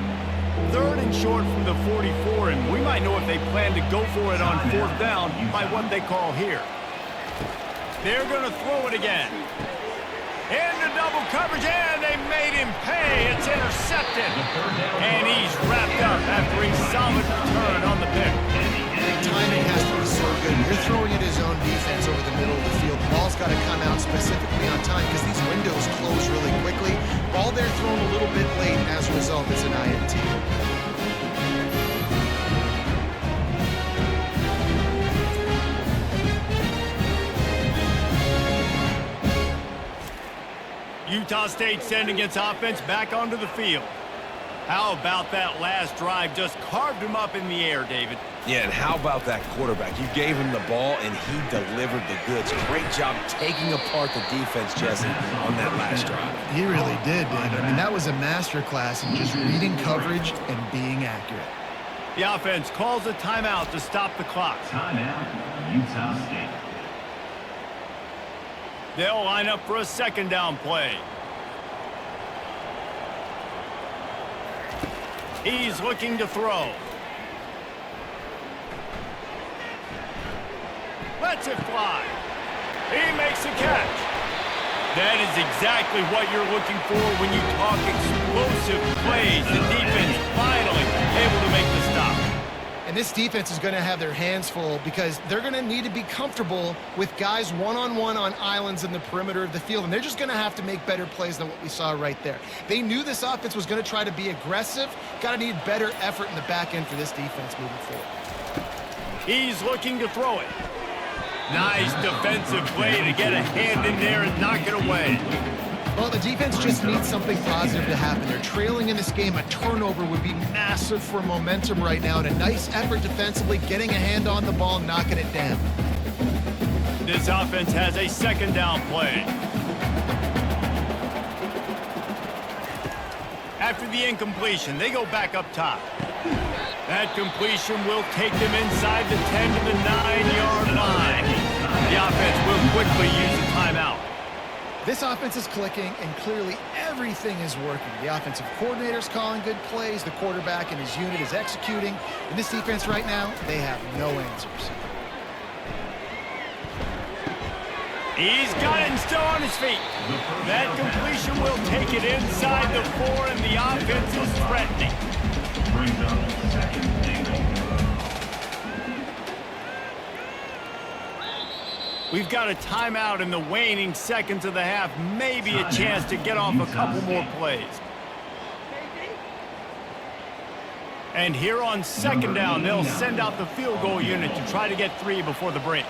Third and short from the 44, and we might know if they plan to go for it on fourth down by what they call here. They're going to throw it again. Into double coverage, and they made him pay. It's intercepted. And he's wrapped up after a solid return on the pick. Timing has to be so good. You're throwing at his own defense over the middle of the field. The ball's got to come out specifically on time because these windows close really quickly. Ball there thrown a little bit late. As a result, it's an INT. Utah State sending its offense back onto the field. How about that last drive? Just carved him up in the air, David. Yeah, and how about that quarterback? You gave him the ball, and he delivered the goods. Great job taking apart the defense, Jesse, on that last drive. He really did, David. I mean, that was a masterclass in just reading coverage and being accurate. The offense calls a timeout to stop the clock. Timeout, Utah State. They'll line up for a second down play. He's looking to throw. Lets it fly. He makes a catch. That is exactly what you're looking for when you talk explosive plays. The defense finally able to make the stop. And this defense is going to have their hands full because they're going to need to be comfortable with guys one-on-one on islands in the perimeter of the field, and they're just going to have to make better plays than what we saw right there. They knew this offense was going to try to be aggressive. Got to need better effort in the back end for this defense moving forward. He's looking to throw it. Nice defensive play to get a hand in there and knock it away. Well, the defense just needs something positive to happen. They're trailing in this game. A turnover would be massive for momentum right now, and a nice effort defensively, getting a hand on the ball, knocking it down. This offense has a second down play. After the incompletion, they go back up top. That completion will take them inside the 10 to the 9-yard line. The offense will quickly use a timeout. This offense is clicking, and clearly everything is working. The offensive coordinator's calling good plays. The quarterback and his unit is executing. And this defense right now, they have no answers. He's got it and still on his feet. That completion will take it inside the 4, and the offense is threatening. Brings up second and goal. We've got a timeout in the waning seconds of the half. Maybe a chance to get off a couple more plays. And here on second down, they'll send out the field goal unit to try to get 3 before the break.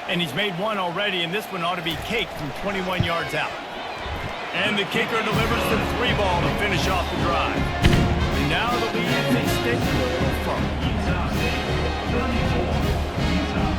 And he's made 1 already, and this one ought to be caked from 21 yards out. And the kicker delivers the 3 ball to finish off the drive. And now the lead is a stay firm. Utah State 34, Utah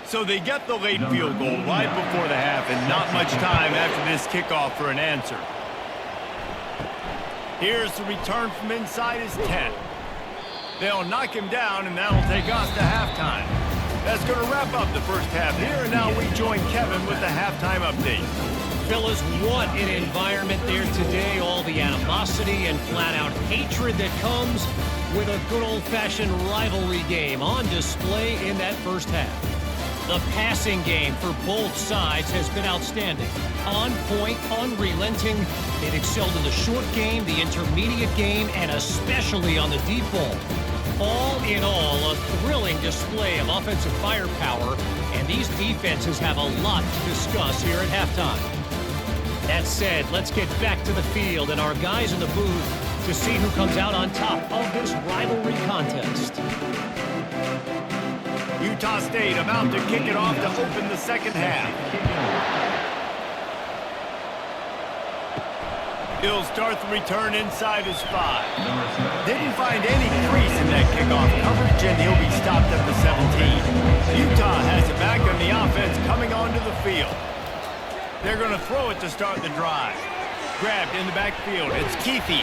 So they get the late field goal right before the half and not much time after this kickoff for an answer. Here's the return from inside his 10. They'll knock him down, and that'll take us to halftime. That's going to wrap up the first half here, and now we join Kevin with the halftime update. Phyllis, what an environment there today. All the animosity and flat-out hatred that comes with a good old-fashioned rivalry game on display in that first half. The passing game for both sides has been outstanding. On point, unrelenting. They've excelled in the short game, the intermediate game, and especially on the deep ball. All in all, a thrilling display of offensive firepower, and these defenses have a lot to discuss here at halftime. That said, let's get back to the field and our guys in the booth to see who comes out on top of this rivalry contest. Utah State about to kick it off to open the second half. He'll start the return inside his 5. Didn't find any crease in that kickoff coverage, and he'll be stopped at the 17. Utah has it back on the offense coming onto the field. They're going to throw it to start the drive. Grabbed in the backfield. It's Keithy.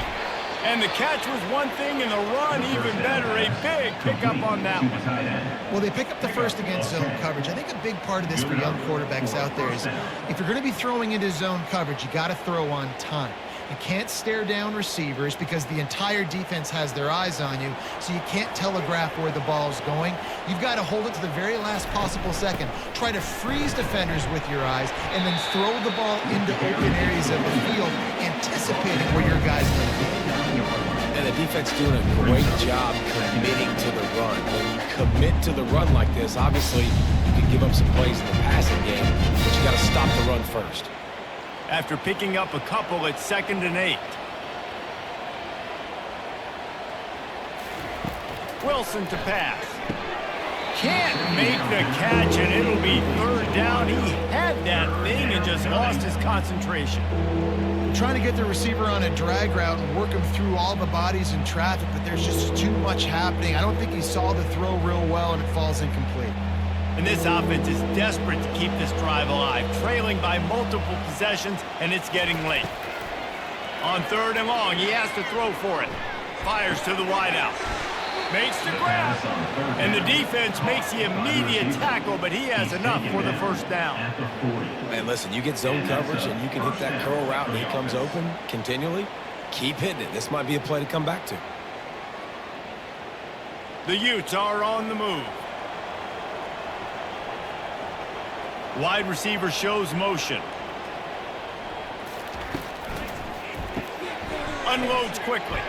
And the catch was one thing, and the run even better. A big pickup on that one. Well, they pick up the first against zone coverage. I think a big part of this for young quarterbacks out there is if you're going to be throwing into zone coverage, you got to throw on time. You can't stare down receivers because the entire defense has their eyes on you, so you can't telegraph where the ball's going. You've got to hold it to the very last possible second. Try to freeze defenders with your eyes and then throw the ball into open areas of the field, anticipating where your guys are going to be. And the defense doing a great job committing to the run. When you commit to the run like this, obviously you can give up some plays in the passing game, but you got to stop the run first. After picking up a couple, it's 2nd and 8. Wilson to pass. Can't make the catch, and it'll be 3rd down. He had that thing and just lost his concentration. Trying to get the receiver on a drag route and work him through all the bodies in traffic, but there's just too much happening. I don't think he saw the throw real well, and it falls incomplete. And this offense is desperate to keep this drive alive, trailing by multiple possessions, and it's getting late. On 3rd and long, he has to throw for it. Fires to the wideout. Makes the grab. And the defense makes the immediate tackle, but he has enough for the 1st down. Man, listen, you get zone coverage and you can hit that curl route and he comes open continually. Keep hitting it. This might be a play to come back to. The Utes are on the move. Wide receiver shows motion. Unloads quickly.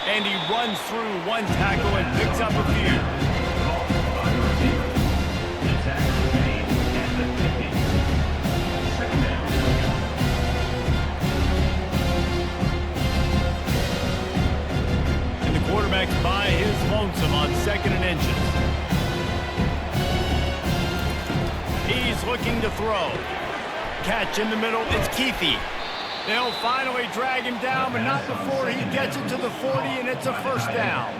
And he runs through one tackle and picks up a few. And the quarterback's by his lonesome on 2nd and inches. He's looking to throw. Catch in the middle, it's Keithy. They'll finally drag him down, but not before he gets it to the 40, and it's a 1st down.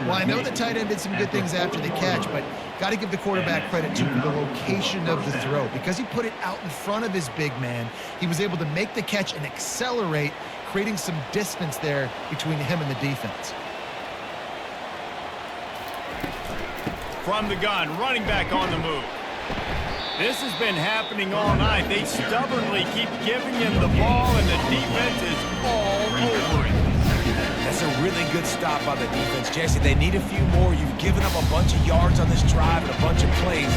Well, I know the tight end did some good things after the catch, but got to give the quarterback credit to the location of the throw. Because he put it out in front of his big man, he was able to make the catch and accelerate, creating some distance there between him and the defense. From the gun, running back on the move. This has been happening all night. They stubbornly keep giving him the ball, and the defense is all over it. That's a really good stop by the defense, Jesse. They need a few more. You've given them a bunch of yards on this drive and a bunch of plays.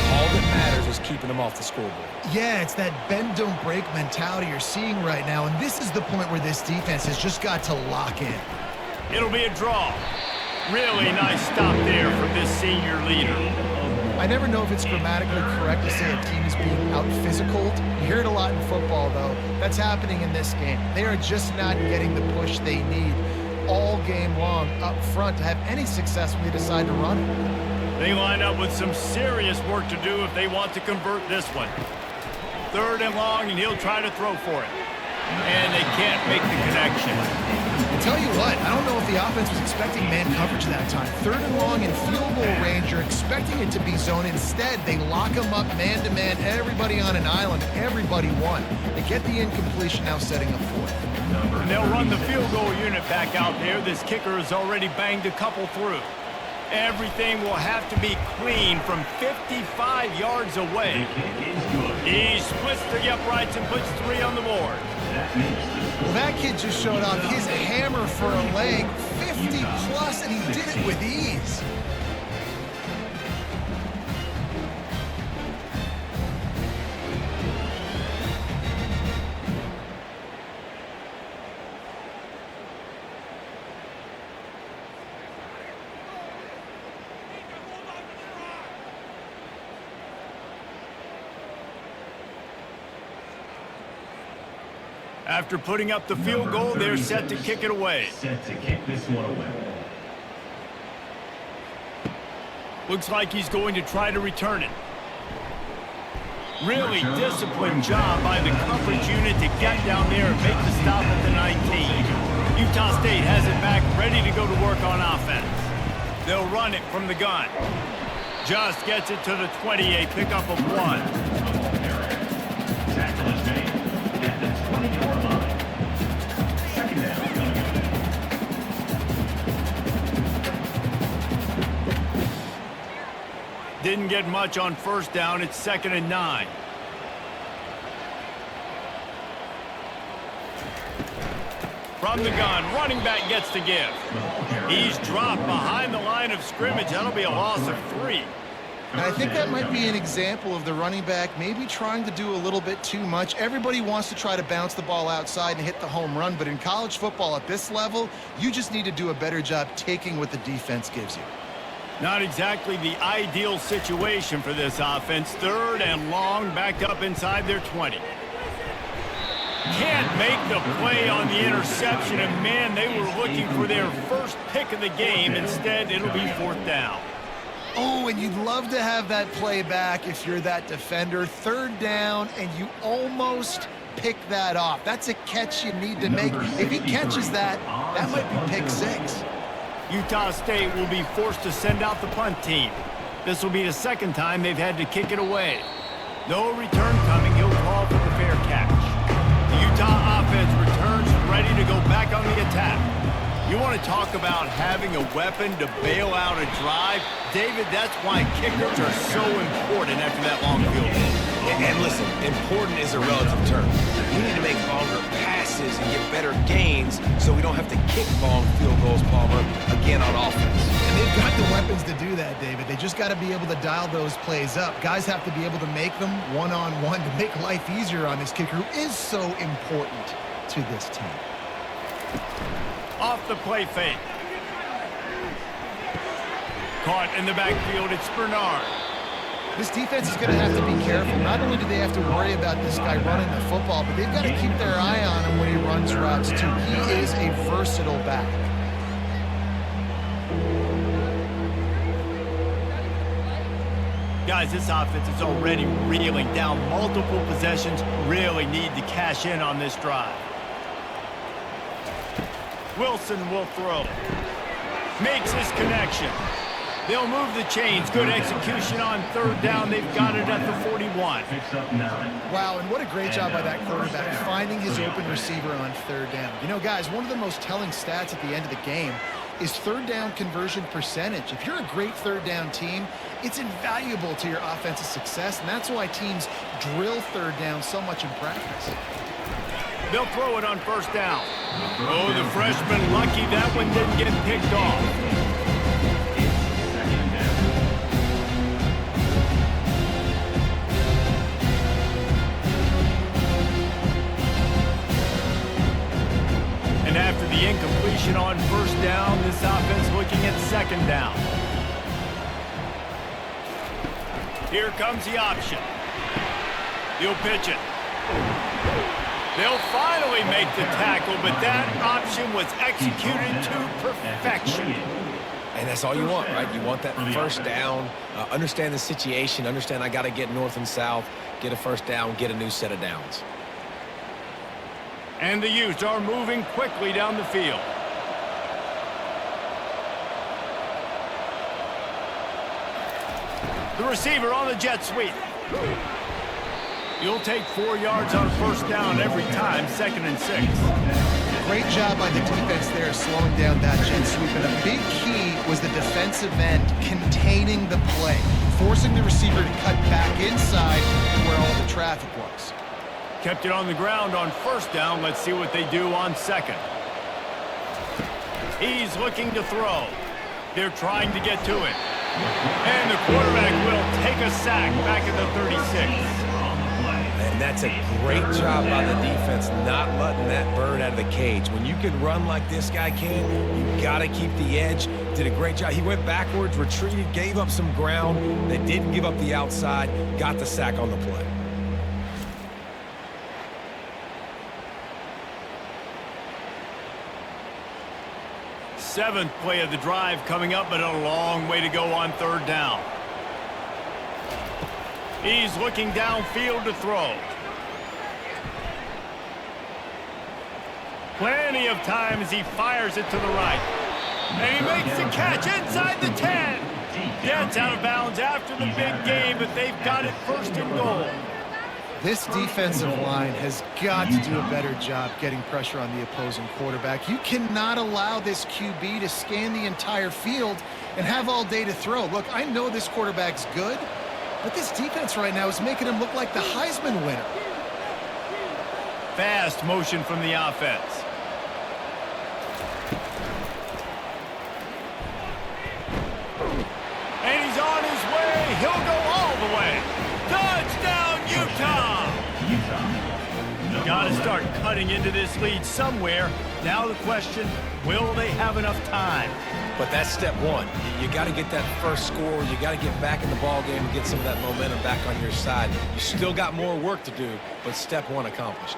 All that matters is keeping them off the scoreboard. Yeah, it's that bend, don't break mentality you're seeing right now, and this is the point where this defense has just got to lock in. It'll be a draw. Really nice stop there from this senior leader. I never know if it's grammatically correct to say a team is being out-physicaled. You hear it a lot in football, though. That's happening in this game. They are just not getting the push they need all game long up front to have any success when they decide to run it. They line up with some serious work to do if they want to convert this one. 3rd and long, and he'll try to throw for it. And they can't make the connection. tell you what, I don't know if the offense was expecting man coverage that time. 3rd and long in field goal range, you're expecting it to be zone. Instead, they lock them up man-to-man, everybody on an island, everybody won. They get the incompletion, now setting up 4th. And they'll run the field goal unit back out there. This kicker has already banged a couple through. Everything will have to be clean from 55 yards away. He splits the uprights and puts 3 on the board. Well, that kid just showed off his hammer for a leg, 50-plus, and he did it with ease. After putting up the field goal, they're set to kick it away. Set to kick this one away. Looks like he's going to try to return it. Really disciplined job by the coverage unit to get down there and make the stop at the 19. Utah State has it back, ready to go to work on offense. They'll run it from the gun. Just gets it to the 20, a pickup of 1. Tackle is made at the 20-yard line. Second down. Didn't get much on first down. It's 2nd and 9. From the gun, running back gets to give. He's dropped behind the line of scrimmage. That'll be a loss of 3. And I think that might be an example of the running back maybe trying to do a little bit too much. Everybody wants to try to bounce the ball outside and hit the home run, but in college football at this level, you just need to do a better job taking what the defense gives you. Not exactly the ideal situation for this offense. 3rd and long, backed up inside their 20. Can't make the play on the interception, and man, they were looking for their first pick of the game. Instead, it'll be 4th down. Oh, and you'd love to have that play back if you're that defender. 3rd down, and you almost pick that off. That's a catch you need to make. If he catches that, that might be pick 6. Utah State will be forced to send out the punt team. This will be the 2nd time they've had to kick it away. No return coming. He'll call for the fair catch. The Utah offense returns ready to go back on the attack. You want to talk about having a weapon to bail out a drive? David, that's why kickers are so important after that long field goal. And listen, important is a relative term. We need to make longer passes and get better gains so we don't have to kick long field goals, Palmer, again on offense. And they've got the weapons to do that, David. They just got to be able to dial those plays up. Guys have to be able to make them one-on-one to make life easier on this kicker, who is so important to this team. Off the play fake. Caught in the backfield, it's Bernard. This defense is going to have to be careful. Not only do they have to worry about this guy running the football, but they've got to keep their eye on him when he runs routes, too. He is a versatile back. Guys, this offense is already reeling down multiple possessions. Really need to cash in on this drive. Wilson will throw. Makes his connection. They'll move the chains. Good execution on 3rd down. They've got it at the 41. Picks up 9. Wow, and what a great job by that quarterback finding his open receiver on 3rd down. You know, guys, one of the most telling stats at the end of the game is 3rd down conversion percentage. If you're a great 3rd down team, it's invaluable to your offensive success, and that's why teams drill 3rd down so much in practice. They'll throw it on 1st down. Oh, the freshman lucky that one didn't get picked off. And after the incompletion on 1st down, this offense looking at 2nd down. Here comes the option. He'll pitch it. They'll finally make the tackle, but that option was executed to perfection. And that's all you want, right? You want that 1st down, understand the situation, understand I got to get north and south, get a 1st down, get a new set of downs. And the Utes are moving quickly down the field. The receiver on the jet sweep. You'll take 4 yards on first down every time, 2nd and 6. Great job by the defense there slowing down that jet sweep. And a big key was the defensive end containing the play, forcing the receiver to cut back inside where all the traffic was. Kept it on the ground on first down. Let's see what they do on 2nd. He's looking to throw. They're trying to get to it. And the quarterback will take a sack back at the 36. And that's a great job by the defense, not letting that bird out of the cage. When you can run like this guy can, you got to keep the edge. Did a great job. He went backwards, retreated, gave up some ground. They didn't give up the outside, got the sack on the play. Seventh play of the drive coming up, but a long way to go on 3rd down. He's looking downfield to throw. Plenty of time as he fires it to the right. And he makes the catch inside the 10. Gets out of bounds after the big game, but they've got it 1st and goal. This defensive line has got to do a better job getting pressure on the opposing quarterback. You cannot allow this QB to scan the entire field and have all day to throw. Look, I know this quarterback's good, but this defense right now is making him look like the Heisman winner. Fast motion from the offense. And he's on his way. He'll go all the way. Touchdown, Utah! Got to start cutting into this lead somewhere. Now the question, will they have enough time? But that's step one. You got to get that first score. You got to get back in the ball game and get some of that momentum back on your side. You still got more work to do, but step one accomplished.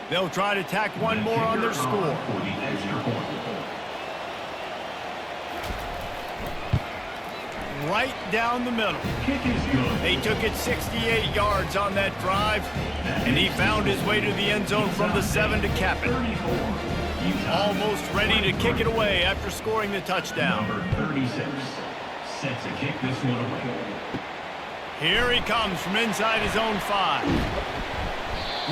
They'll try to tack one more on their score. Right down the middle. They took it 68 yards on that drive, and he found his way to the end zone from the 7 to cap it. Almost ready to kick it away after scoring the touchdown. Number 36 set to kick this one away. Here he comes from inside his own 5.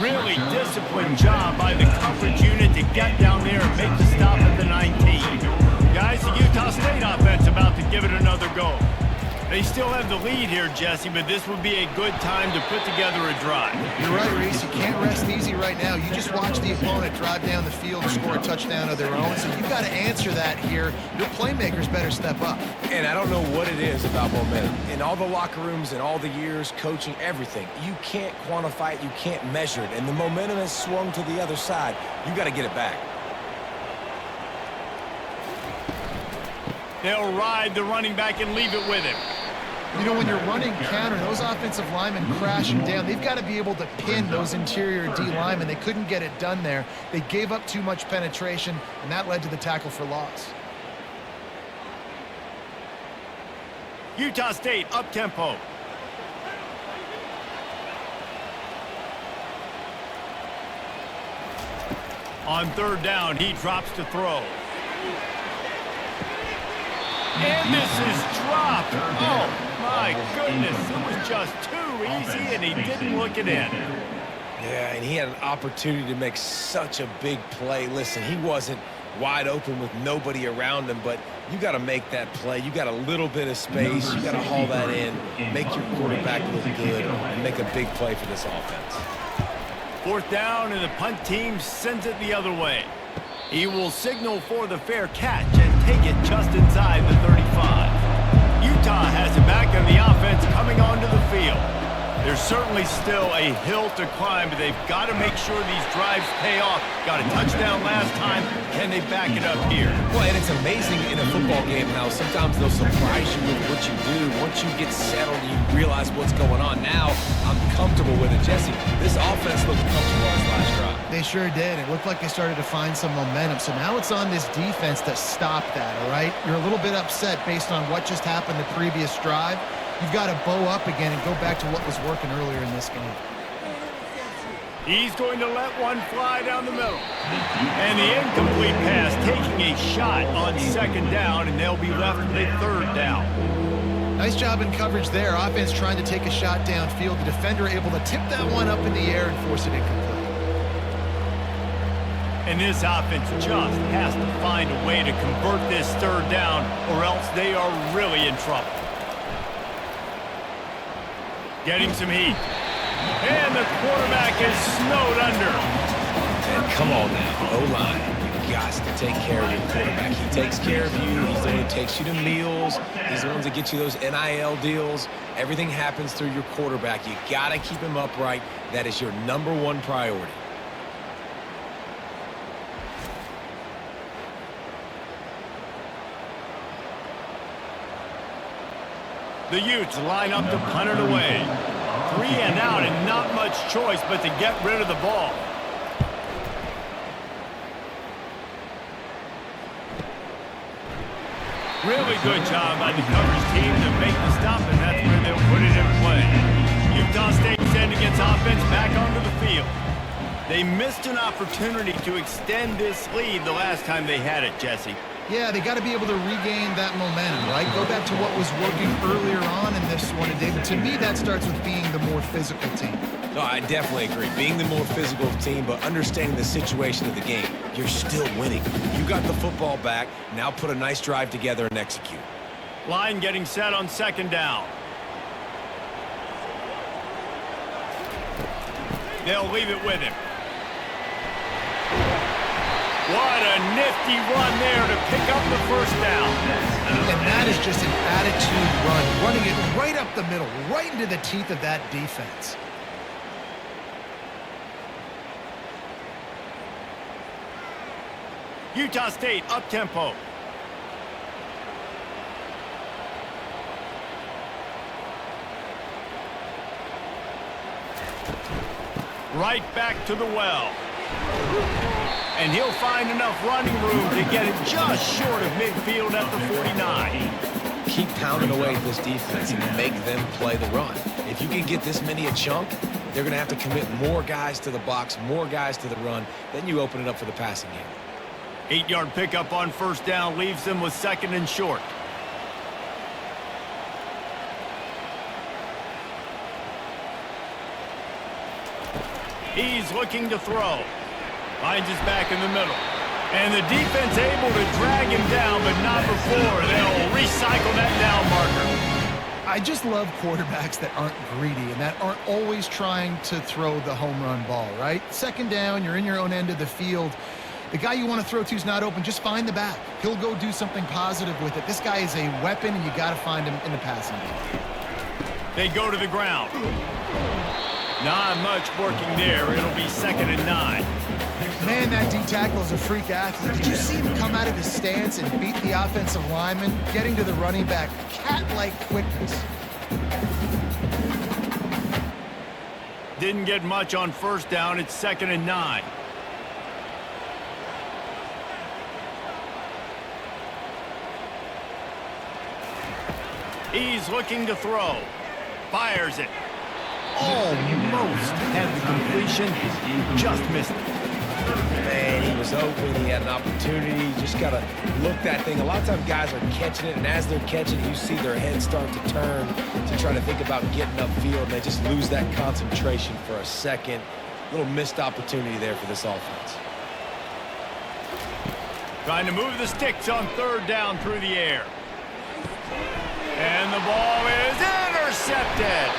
Really disciplined job by the coverage unit to get down there and make the stop at the 19. Guys, the Utah State offense about to give it another go. They still have the lead here, Jesse, but this would be a good time to put together a drive. You're right, Reese. You can't rest easy right now. You just watch the opponent drive down the field and score a touchdown of their own, so you've got to answer that here. Your playmakers better step up. And I don't know what it is about momentum. In all the locker rooms and all the years, coaching, everything, you can't quantify it, you can't measure it. And the momentum has swung to the other side. You got to get it back. They'll ride the running back and leave it with him. You know, when you're running counter, those offensive linemen crashing down, they've got to be able to pin those interior D linemen. They couldn't get it done there. They gave up too much penetration, and that led to the tackle for loss. Utah State up-tempo. On 3rd down, he drops to throw. And this is dropped. Oh, my goodness. It was just too easy, and he didn't look it in. Yeah, and he had an opportunity to make such a big play. Listen, he wasn't wide open with nobody around him, but you got to make that play. You got a little bit of space. You got to haul that in, make your quarterback look good, and make a big play for this offense. 4th down, and the punt team sends it the other way. He will signal for the fair catch and take it just inside the 35. Utah has it back, and the offense coming onto the field. There's certainly still a hill to climb, but they've got to make sure these drives pay off. Got a touchdown last time. Can they back it up here? Well, and it's amazing in a football game how sometimes they'll surprise you with what you do. Once you get settled and you realize what's going on, now I'm comfortable with it. Jesse, this offense looked comfortable on this last drive. They sure did. It looked like they started to find some momentum. So now it's on this defense to stop that, all right? You're a little bit upset based on what just happened the previous drive. You've got to bow up again and go back to what was working earlier in this game. He's going to let one fly down the middle. And the incomplete pass taking a shot on second down, and they'll be left with a third down. Nice job in coverage there. Offense trying to take a shot downfield. The defender able to tip that one up in the air and force it incomplete. And this offense just has to find a way to convert this third down, or else they are really in trouble. Getting some heat. And the quarterback is snowed under. And come on now, O-line. You got to take care of your quarterback. He takes care of you. He's the one who takes you to meals. He's the ones that get you those NIL deals. Everything happens through your quarterback. You got to keep him upright. That is your #1 priority. The Utes line up to punt it away. 3 and out, and not much choice but to get rid of the ball. Really good job by the coverage team to make the stop, and that's where they'll put it in play. Utah State sending its offense back onto the field. They missed an opportunity to extend this lead the last time they had it, Jesse. Yeah, they got to be able to regain that momentum, right? Go back to what was working earlier on in this one. And David, to me, that starts with being the more physical team. No, I definitely agree. Being the more physical team, but understanding the situation of the game. You're still winning. You got the football back. Now put a nice drive together and execute. Line getting set on second down. They'll leave it with him. What a nifty run there to pick up the first down. And that is just an attitude run, running it right up the middle, right into the teeth of that defense. Utah State up-tempo. Right back to the well. And he'll find enough running room to get it just short of midfield at the 49. Keep pounding away at this defense and make them play the run. If you can get this many a chunk, they're going to have to commit more guys to the box, more guys to the run. Then you open it up for the passing game. 8-yard pickup on first down leaves them with second and short. He's looking to throw. Finds his back in the middle. And the defense able to drag him down, but not before. They'll recycle that down marker. I just love quarterbacks that aren't greedy and that aren't always trying to throw the home run ball, right? Second down, you're in your own end of the field. The guy you want to throw to is not open. Just find the back. He'll go do something positive with it. This guy is a weapon, and you got to find him in the passing game. They go to the ground. Not much working there. It'll be 2nd and 9. Man, that D-tackle is a freak athlete. Did you see him come out of his stance and beat the offensive lineman, getting to the running back? Cat-like quickness. Didn't get much on first down. It's 2nd and 9. He's looking to throw. Fires it. Almost had the completion. Just missed it. Man, he was open. He had an opportunity. You just got to look that thing. A lot of times guys are catching it, and as they're catching it, you see their head start to turn to try to think about getting upfield, and they just lose that concentration for a second. Little missed opportunity there for this offense. Trying to move the sticks on third down through the air. And the ball is intercepted.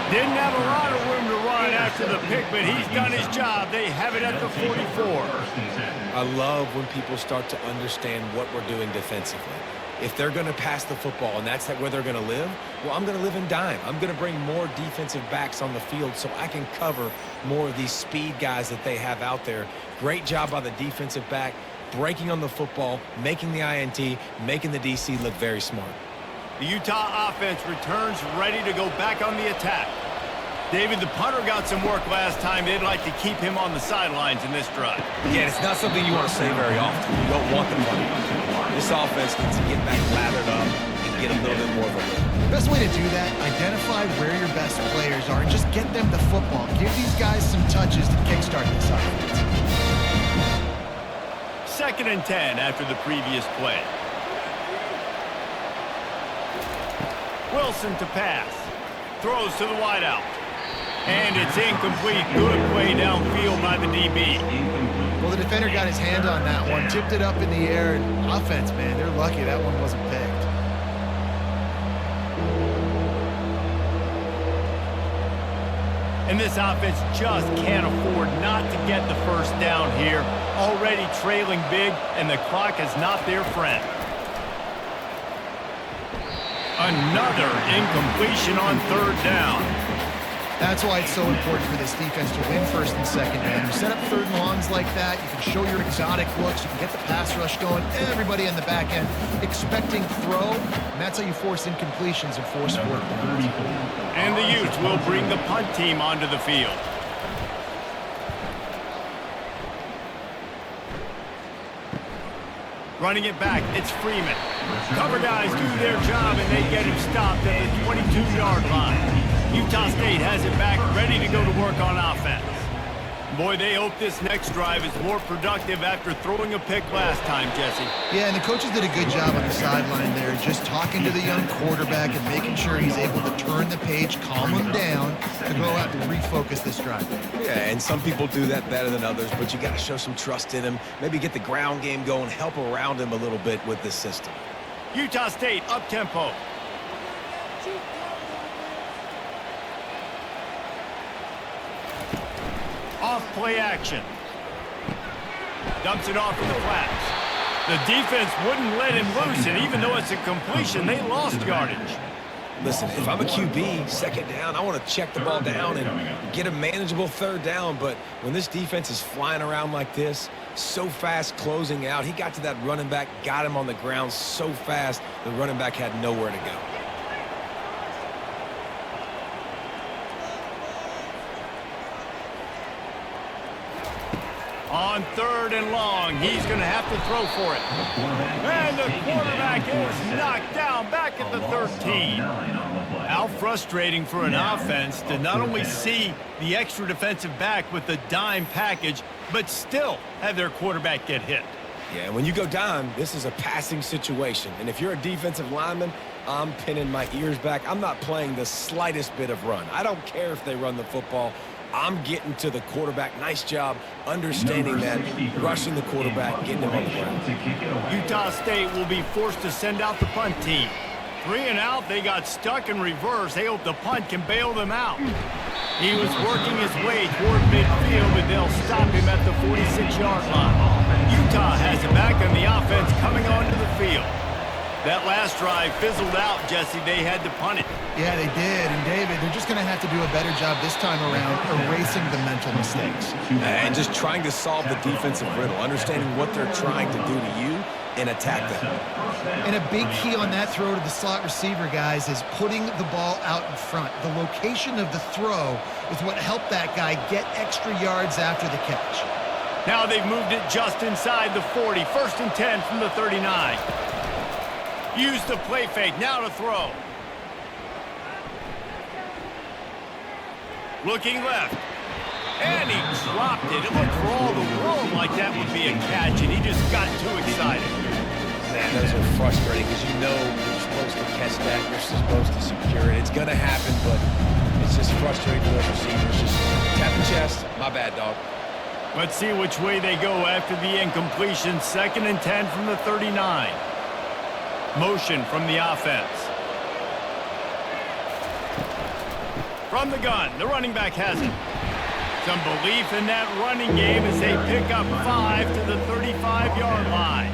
Didn't have a lot of room to run after the pick, but he's done his job. They have it at the 44. I love when people start to understand what we're doing defensively. If they're going to pass the football and that's where they're going to live, well, I'm going to live in dime. I'm going to bring more defensive backs on the field so I can cover more of these speed guys that they have out there. Great job by the defensive back, breaking on the football, making the INT, making the DC look very smart. The Utah offense returns ready to go back on the attack. David, the punter got some work last time. They'd like to keep him on the sidelines in this drive. Yeah, it's not something you want to say very often. You don't want the punter. This offense needs to get back lathered up and get a little bit more of a rhythm. Best way to do that, identify where your best players are and just get them the football. Give these guys some touches to kickstart this offense. 2nd and 10 after the previous play. Wilson to pass. Throws to the wideout. And it's incomplete. Good play downfield by the DB. Well, the defender got his hand on that one, tipped it up in the air, and offense, man, they're lucky that one wasn't picked. And this offense just can't afford not to get the first down here. Already trailing big, and the clock is not their friend. Another incompletion on 3rd down. That's why it's so important for this defense to win 1st and 2nd down. You set up 3rd and longs like that, you can show your exotic looks, you can get the pass rush going, everybody in the back end expecting throw, and that's how you force incompletions and force 4th downs. And the Utes will bring the punt team onto the field. Running it back, it's Freeman. Cover guys do their job, and they get him stopped at the 22-yard line. Utah State has it back, ready to go to work on offense. Boy, they hope this next drive is more productive after throwing a pick last time, Jesse. Yeah, and the coaches did a good job on the sideline there, just talking to the young quarterback and making sure he's able to turn the page, calm him down, to go out and refocus this drive. Yeah, and some people do that better than others, but you got to show some trust in him, maybe get the ground game going, help around him a little bit with this system. Utah State up-tempo. Off play action. Dumps it off in the flats. The defense wouldn't let him loose, and even though it's a completion, they lost yardage. Listen, if I'm a QB, 2nd down, I want to check the ball down and get a manageable 3rd down, but when this defense is flying around like this, so fast closing out, he got to that running back, got him on the ground so fast, the running back had nowhere to go. On 3rd and long, he's going to have to throw for it. And the quarterback is knocked down back at the 13. How frustrating for an offense to not only see the extra defensive back with the dime package, but still have their quarterback get hit. Yeah, when you go dime, this is a passing situation. And if you're a defensive lineman, I'm pinning my ears back. I'm not playing the slightest bit of run. I don't care if they run the football. I'm getting to the quarterback. Nice job understanding that, rushing the quarterback, getting him on the ground. Utah State will be forced to send out the punt team. 3 and out, they got stuck in reverse. They hope the punt can bail them out. He was working his way toward midfield, but they'll stop him at the 46-yard line. Utah has it back on the offense coming onto the field. That last drive fizzled out, Jesse. They had to punt it. Yeah, they did. And, David, they're just going to have to do a better job this time around erasing the mental mistakes. And just trying to solve the defensive riddle, understanding what they're trying to do to you and attack them. And a big key on that throw to the slot receiver, guys, is putting the ball out in front. The location of the throw is what helped that guy get extra yards after the catch. Now they've moved it just inside the 40. 1st and 10 from the 39. Use the play fake, now to throw. Looking left. And he dropped it. It looked for all the world like that would be a catch, and he just got too excited. Man, those are frustrating because you know you're supposed to catch that, you're supposed to secure it. It's going to happen, but it's just frustrating for those receivers. Just tap the chest. My bad, dog. Let's see which way they go after the incompletion. 2nd and 10 from the 39. Motion from the offense. From the gun, the running back has it. Some belief in that running game as they pick up 5 to the 35-yard line.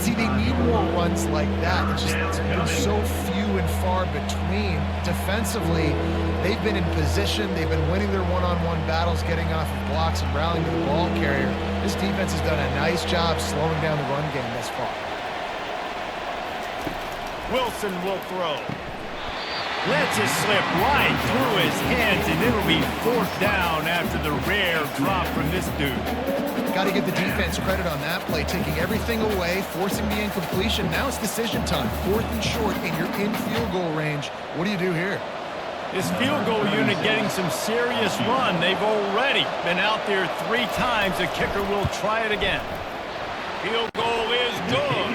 See, they need more runs like that. It's been so few and far between. Defensively, they've been in position. They've been winning their one-on-one battles, getting off of blocks and rallying to the ball carrier. This defense has done a nice job slowing down the run game thus far. Wilson will throw. Lets it slip right through his hands, and it'll be 4th down after the rare drop from this dude. Got to give the defense credit on that play, taking everything away, forcing the incompletion. Now it's decision time. 4th and short, and you're in field goal range. What do you do here? This field goal unit getting some serious run. They've already been out there 3 times. The kicker will try it again. Field goal is good.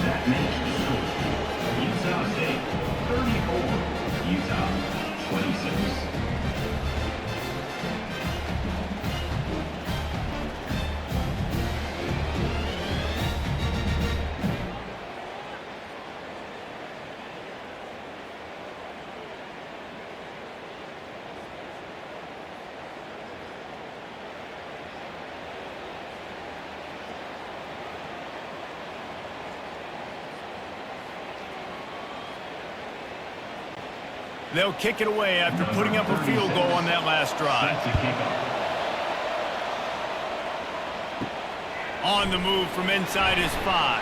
That makes the score. Utah State 34, Utah 26. They'll kick it away after putting up a field goal on that last drive. That's a kickoff. On the move from inside his 5.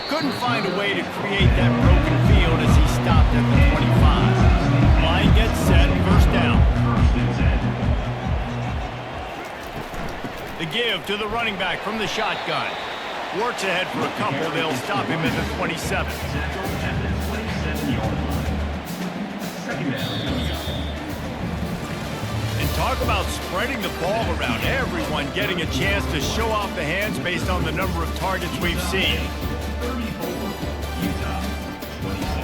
Couldn't find a way to create that broken field as he stopped at the 25. Line gets set, 1st down. 1st and 10. The give to the running back from the shotgun. Works ahead for a couple. They'll stop him at the 27. Tackle at the 27-yard line. 2nd down. And talk about spreading the ball around. Everyone getting a chance to show off the hands based on the number of targets we've seen. 34, Utah 26.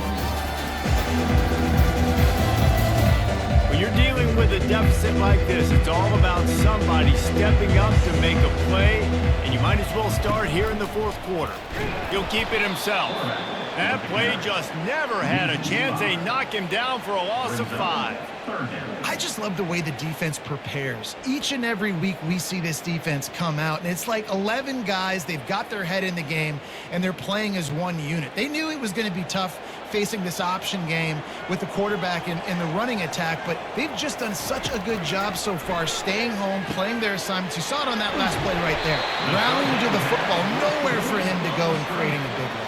When you're dealing with a deficit like this, it's all about somebody stepping up to make a play, and you might as well start here in the 4th quarter. He'll keep it himself. That play just never had a chance. They knock him down for a loss of 5. I just love the way the defense prepares. Each and every week we see this defense come out, and it's like 11 guys. They've got their head in the game, and they're playing as one unit. They knew it was going to be tough facing this option game with the quarterback in the running attack, but they've just done such a good job so far staying home, playing their assignments. You saw it on that last play right there. Rallying to the football, nowhere for him to go and creating a big loss.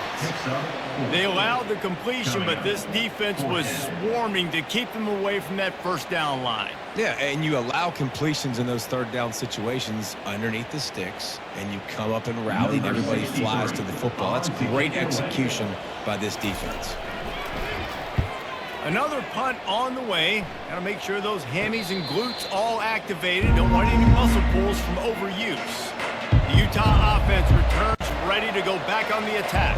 They allowed the completion, but this defense was swarming to keep them away from that 1st down line. Yeah, and you allow completions in those 3rd down situations underneath the sticks, and you come up and rally, and everybody flies to the football. That's great execution by this defense. Another punt on the way. Got to make sure those hammies and glutes all activated. Don't want any muscle pulls from overuse. The Utah offense returns ready to go back on the attack.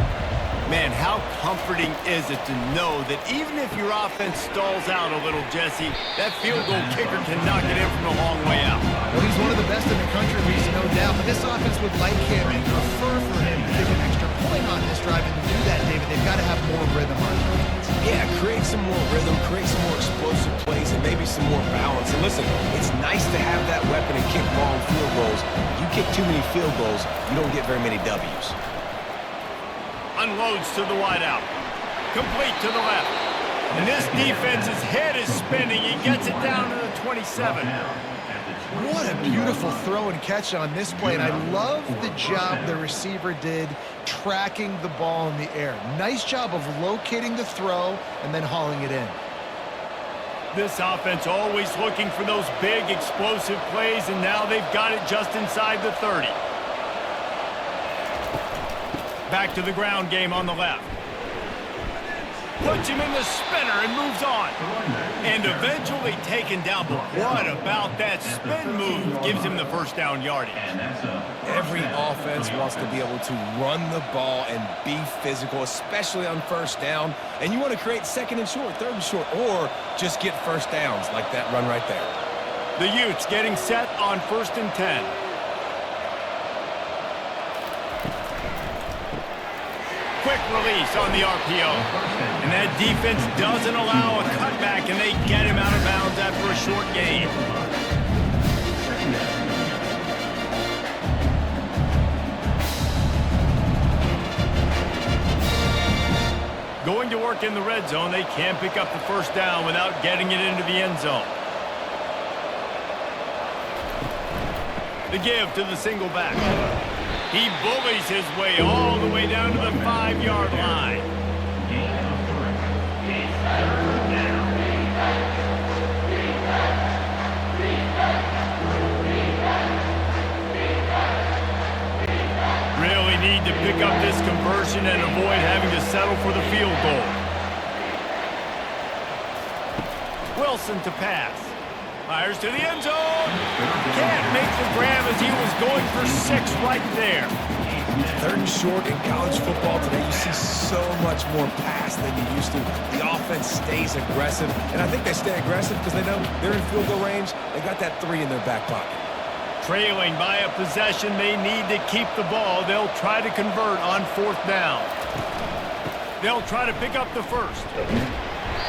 Man, how comforting is it to know that even if your offense stalls out a little, Jesse, that field goal kicker can knock it in from a long way out. Well, he's one of the best in the country, Reese, no doubt. But this offense would like him and prefer for him to take an extra point on this drive. And to do that, David, they've got to have more rhythm on defense. Yeah, create some more rhythm, create some more explosive plays, and maybe some more balance. And listen, it's nice to have that weapon and kick long field goals. You kick too many field goals, you don't get very many W's. Unloads to the wideout. Complete to the left. And this defense's head is spinning. He gets it down to the 27. What a beautiful throw and catch on this play. And I love the job the receiver did tracking the ball in the air. Nice job of locating the throw and then hauling it in. This offense always looking for those big explosive plays, and now they've got it just inside the 30. Back to the ground game on the left. Puts him in the spinner and moves on. And eventually taken down. But what about that spin move? Gives him the 1st down yardage. Every offense wants to be able to run the ball and be physical, especially on 1st down. And you want to create 2nd and short, 3rd and short, or just get 1st downs like that run right there. The Utes getting set on 1st and 10. Quick release on the RPO. And that defense doesn't allow a cutback, and they get him out of bounds after a short gain. Going to work in the red zone, they can't pick up the 1st down without getting it into the end zone. The give to the single back. He bullies his way all the way down to the 5-yard line. Gain of 3. It's third down. Really need to pick up this conversion and avoid having to settle for the field goal. Wilson to pass. Fires to the end zone. Can't make the grab as he was going for 6 right there. 3rd and short in college football today, you see so much more pass than you used to. The offense stays aggressive, and I think they stay aggressive because they know they're in field goal range. They got that 3 in their back pocket. Trailing by a possession, they need to keep the ball. They'll try to convert on 4th down. They'll try to pick up the first.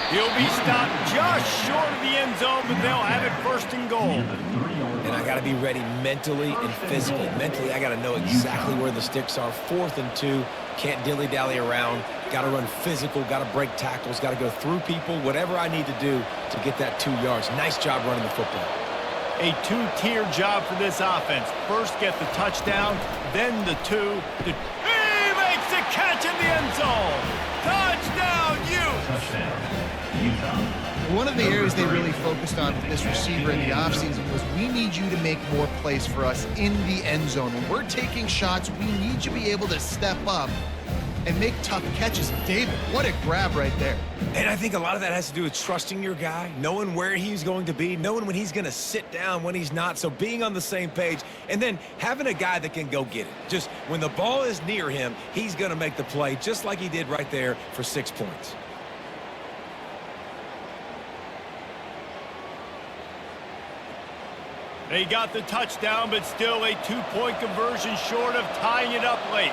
He'll be stopped just short of the end zone, but they'll have it 1st and goal. And I got to be ready mentally and physically. Mentally, I got to know exactly where the sticks are. 4th and 2, can't dilly-dally around. Got to run physical, got to break tackles, got to go through people, whatever I need to do to get that 2 yards. Nice job running the football. A 2-tier job for this offense. First get the touchdown, then the 2. He makes the catch in the end zone. Touchdown, Utes! Touchdown. Utah. One of the areas they really focused on with this receiver in the offseason was we need you to make more plays for us in the end zone. When we're taking shots, we need you to be able to step up and make tough catches. David, what a grab right there. And I think a lot of that has to do with trusting your guy, knowing where he's going to be, knowing when he's going to sit down, when he's not, so being on the same page, and then having a guy that can go get it. Just when the ball is near him, he's going to make the play, just like he did right there for 6 points. They got the touchdown, but still a 2-point conversion short of tying it up late.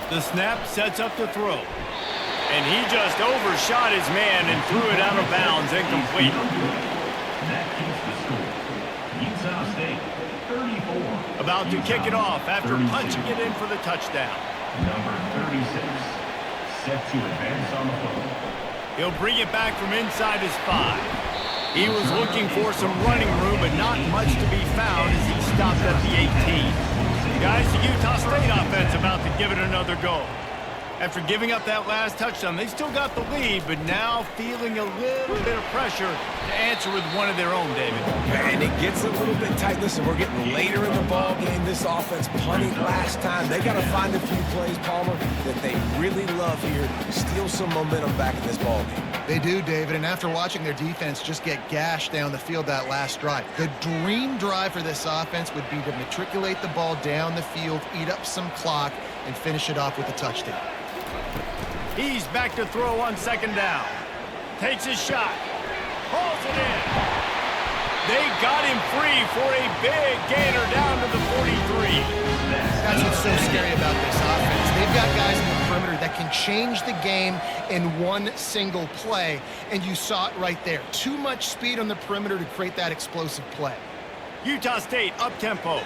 The snap sets up the throw. And he just overshot his man and threw it out of bounds, incomplete. That keeps the score. Utah State, 34. About to kick it off after 36. punching it in for the touchdown. Number 36, set to advance on the football. He'll bring it back from inside his 5. He was looking for some running room, but not much to be found as he stopped at the 18. Guys, the Utah State offense about to give it another go. After giving up that last touchdown, they still got the lead, but now feeling a little bit of pressure to answer with one of their own, David. And it gets a little bit tight. Listen, we're getting later in the ball game. This offense punted last time. They got to find a few plays, Palmer, that they really love here to steal some momentum back in this ball game. They do, David, and after watching their defense just get gashed down the field that last drive, the dream drive for this offense would be to matriculate the ball down the field, eat up some clock, and finish it off with a touchdown. He's back to throw on 2nd down. Takes his shot. Hauls it in. They got him free for a big gainer down to the 43. That's what's so scary about this offense. They've got guys in the perimeter that can change the game in one single play, and you saw it right there. Too much speed on the perimeter to create that explosive play. Utah State up-tempo.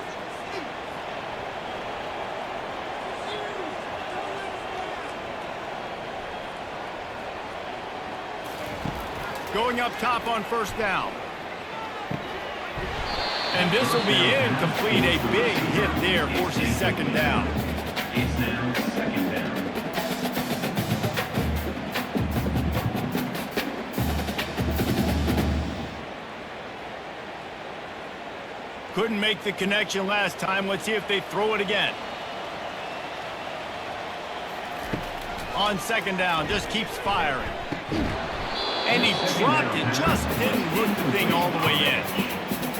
Going up top on 1st down. And this will be incomplete. A big hit there forces 2nd down. It's now 2nd down. Couldn't make the connection last time. Let's see if they throw it again. On 2nd down, just keeps firing. And he dropped it, just didn't hook the thing all the way in.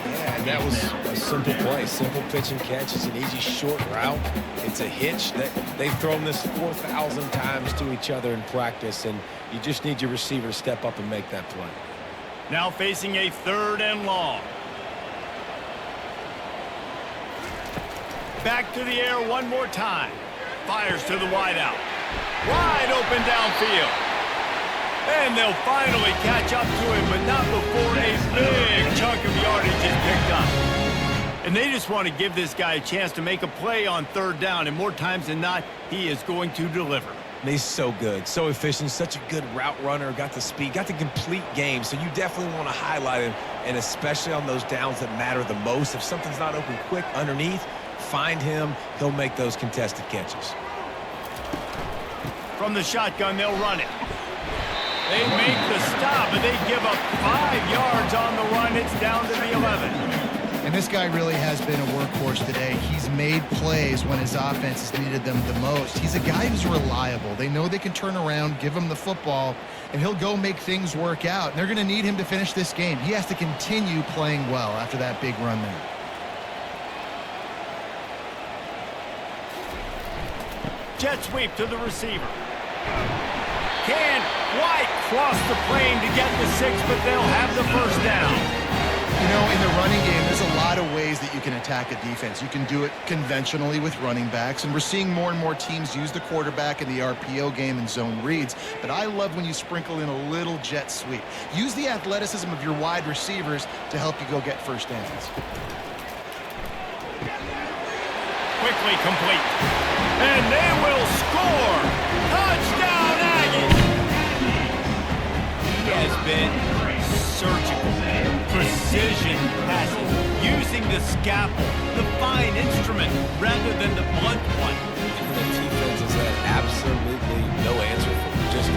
Yeah, that was a simple play. Simple pitch and catch. It's an easy short route. It's a hitch. They've thrown this 4,000 times to each other in practice, and you just need your receiver to step up and make that play. Now facing a 3rd and long. Back to the air one more time. Fires to the wideout. Wide open downfield. And they'll finally catch up to him, but not before a big chunk of yardage is picked up. And they just want to give this guy a chance to make a play on 3rd down, and more times than not, he is going to deliver. He's so good, so efficient, such a good route runner, got the speed, got the complete game, so you definitely want to highlight him, and especially on those downs that matter the most. If something's not open quick underneath, find him, he'll make those contested catches. From the shotgun, they'll run it. They make the stop, but they give up 5 yards on the run. It's down to the 11. And this guy really has been a workhorse today. He's made plays when his offense has needed them the most. He's a guy who's reliable. They know they can turn around, give him the football, and he'll go make things work out. And they're going to need him to finish this game. He has to continue playing well after that big run there. Jet sweep to the receiver. Can White cross the plane to get the 6, but they'll have the first down. You know, in the running game, there's a lot of ways that you can attack a defense. You can do it conventionally with running backs, and we're seeing more and more teams use the quarterback in the RPO game and zone reads, but I love when you sprinkle in a little jet sweep. Use the athleticism of your wide receivers to help you go get first downs. Quickly complete. And they will score. Touchdown, Aggies. He has been surgical, precision passing, using the scalpel, the fine instrument, rather than the blunt one. The defense has had absolutely no answer for him. Just,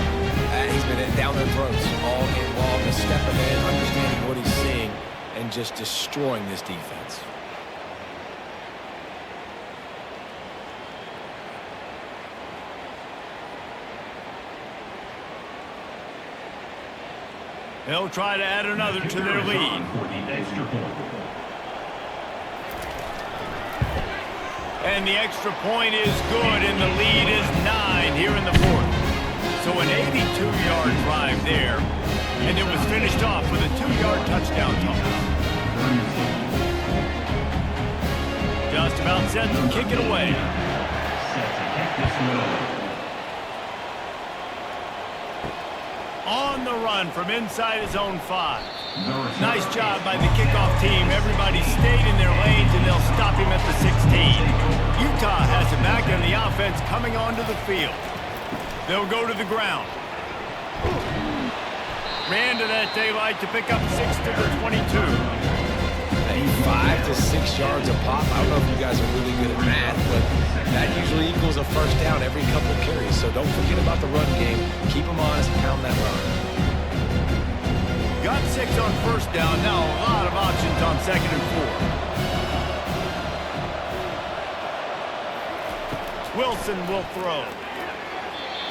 he's been down their throats all game long, just stepping in, understanding what he's seeing, and just destroying this defense. They'll try to add another to their lead. And the extra point is good, and the lead is 9 here in the 4th. So an 82-yard drive there, and it was finished off with a 2-yard touchdown toss. Just about set to kick it away. On the run from inside his own 5. Nice job by the kickoff team. Everybody stayed in their lanes, and they'll stop him at the 16. Utah has it back, and the offense coming onto the field. They'll go to the ground. Ran to that daylight to pick up 6 to the 22. 5 to 6 yards a pop. I don't know if you guys are really good at math, but that usually equals a first down every couple carries. So don't forget about the run game. Keep them honest, pound that run. Got 6 on first down. Now a lot of options on 2nd and 4. Wilson will throw.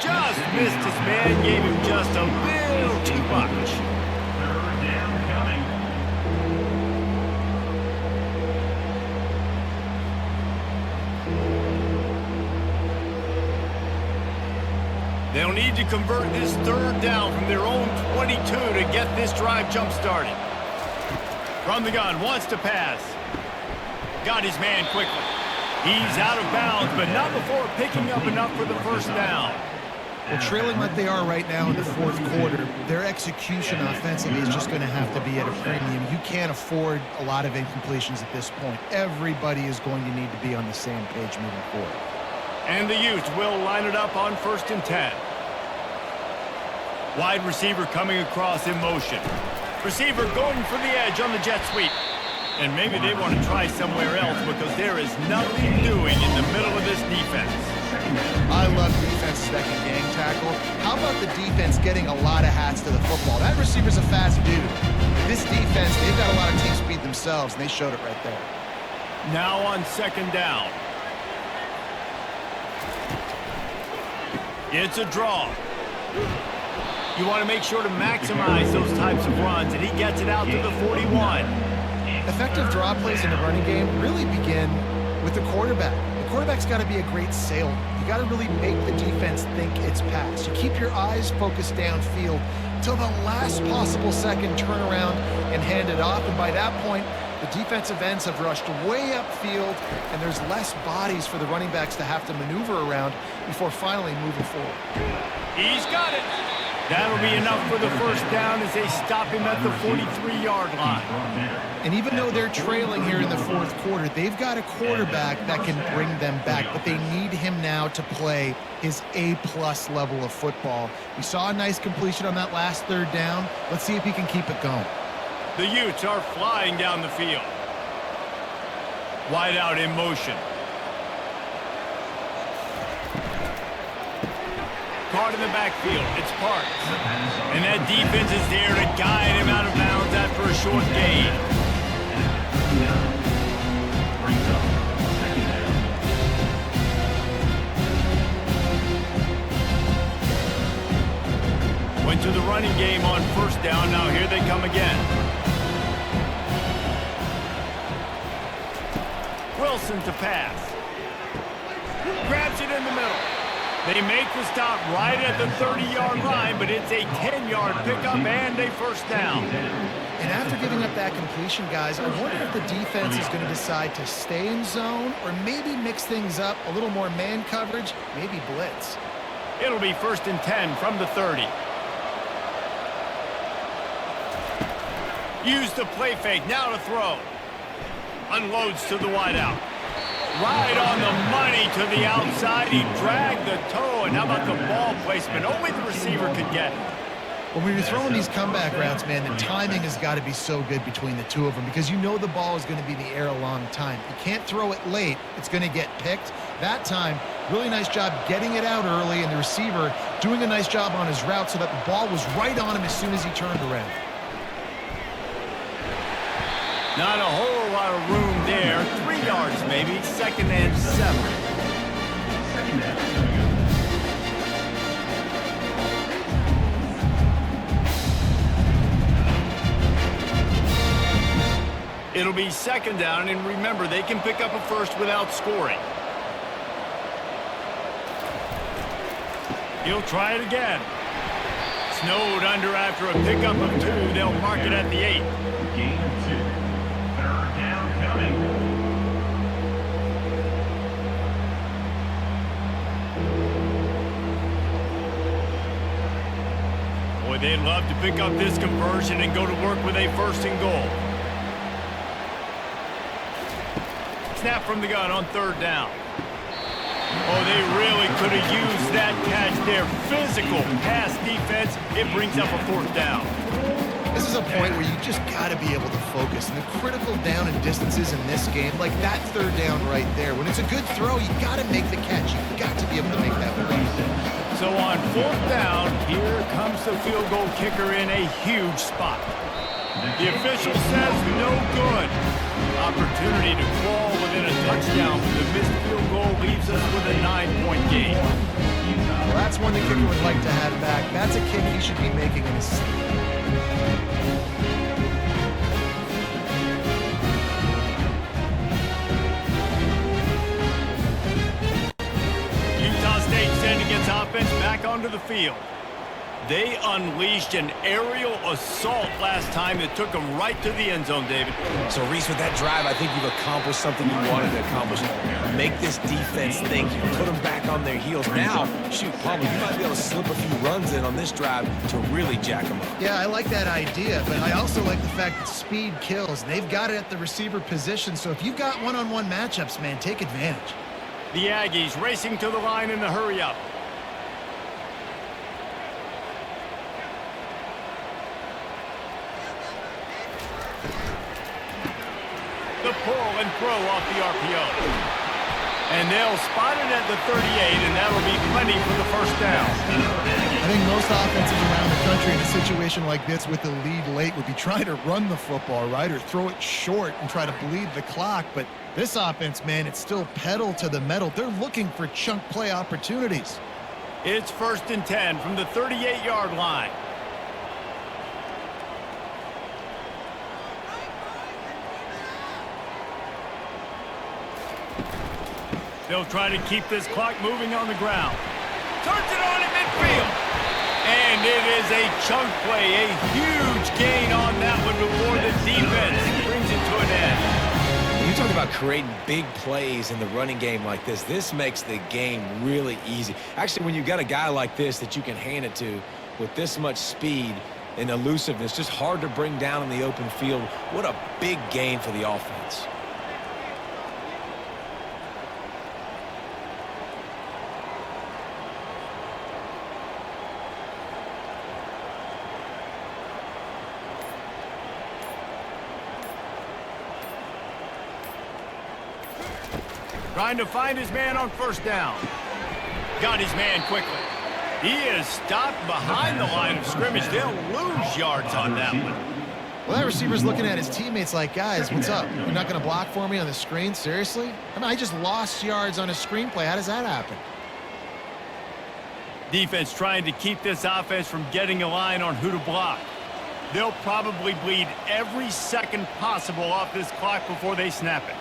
Just missed his man. Gave him just a little too much. Third down coming. They'll need to convert this 3rd down from their own 22 to get this drive jump-started. From the gun, wants to pass. Got his man quickly. He's out of bounds, but not before picking up enough for the first down. Well, trailing like they are right now in the 4th quarter, their execution offensively is just going to have to be at a premium. You can't afford a lot of incompletions at this point. Everybody is going to need to be on the same page moving forward. And the Utes will line it up on 1st and 10. Wide receiver coming across in motion. Receiver going for the edge on the jet sweep. And maybe they want to try somewhere else because there is nothing doing in the middle of this defense. I love defenses that can gang tackle. How about the defense getting a lot of hats to the football? That receiver's a fast dude. This defense, they've got a lot of team speed themselves, and they showed it right there. Now on 2nd down. It's a draw. You want to make sure to maximize those types of runs, and he gets it out to the 41. Effective draw plays in the running game really begin with the quarterback. The quarterback's got to be a great salesman. You got to really make the defense think it's pass. You keep your eyes focused downfield till the last possible second, turn around and hand it off. And by that point, the defensive ends have rushed way upfield, and there's less bodies for the running backs to have to maneuver around before finally moving forward. He's got it. That'll be enough for the first down as they stop him at the 43-yard line. And even though they're trailing here in the 4th quarter, they've got a quarterback that can bring them back, but they need him now to play his A-plus level of football. We saw a nice completion on that last 3rd down. Let's see if he can keep it going. The Utes are flying down the field. Wide out in motion. caught in the backfield. It's Parks. And that defense is there to guide him out of bounds after a short gain. Brings up second down. Went to the running game on first down. Now here they come again. Wilson to pass. Grabs it in the middle. They make the stop right at the 30-yard line, but it's a 10-yard pickup and a first down. And after giving up that completion, guys, I wonder if the defense is going to decide to stay in zone or maybe mix things up, a little more man coverage, maybe blitz. It'll be 1st and 10 from the 30. Use the play fake, now to throw. Unloads to the wideout. Right on the money to the outside. He dragged the toe, and how about the ball placement? Only the receiver could get it. When you're throwing these comeback routes, man, the timing has got to be so good between the two of them because you know the ball is going to be in the air a long time. You can't throw it late. It's going to get picked. That time, really nice job getting it out early, and the receiver doing a nice job on his route so that the ball was right on him as soon as he turned around. Not a whole lot of room there. 3 yards maybe. 2nd and 7. Second down. It'll be 2nd down, and remember, they can pick up a first without scoring. He'll try it again. Snowed under after a pickup of 2. They'll mark it at the 8. Gain of 2. 3rd down coming. Boy, they'd love to pick up this conversion and go to work with a 1st and goal. Snap from the gun on 3rd down. Oh, they really could have used that catch there. Physical pass defense. It brings up a 4th down. This is a point where you just got to be able to focus. And the critical down and distances in this game, like that 3rd down right there. When it's a good throw, you got to make the catch. You've got to be able to make that play. So on 4th down, here comes the field goal kicker in a huge spot. The official says no good. Opportunity to crawl within a touchdown, but the missed field goal leaves us with a 9-point game. Well, that's one the kicker would like to have back. That's a kick he should be making in his sleep. Utah State sending its offense back onto the field. They unleashed an aerial assault last time that took them right to the end zone, David. So, Reese, with that drive, I think you've accomplished something you wanted to accomplish. Make this defense think. You put them back on their heels. Now, shoot, Palmer, you might be able to slip a few runs in on this drive to really jack them up. Yeah, I like that idea, but I also like the fact that speed kills. They've got it at the receiver position, so if you've got one-on-one matchups, man, take advantage. The Aggies racing to the line in the hurry-up. The pull and throw off the RPO. And they'll spot it at the 38, and that'll be plenty for the 1st down. I think most offenses around the country in a situation like this with the lead late would be trying to run the football, right, or throw it short and try to bleed the clock. But this offense, man, it's still pedal to the metal. They're looking for chunk play opportunities. It's 1st and 10 from the 38-yard line. They'll try to keep this clock moving on the ground. Turns it on in midfield. And it is a chunk play, a huge gain on that one before the defense brings it to an end. When you talk about creating big plays in the running game like this makes the game really easy. Actually, when you've got a guy like this that you can hand it to with this much speed and elusiveness, just hard to bring down in the open field. What a big gain for the offense. Trying to find his man on 1st down. Got his man quickly. He is stopped behind the line of scrimmage. They'll lose yards on that one. Well, that receiver's looking at his teammates like, guys, what's up? You're not going to block for me on the screen? Seriously? I mean, I just lost yards on a screenplay. How does that happen? Defense trying to keep this offense from getting a line on who to block. They'll probably bleed every second possible off this clock before they snap it.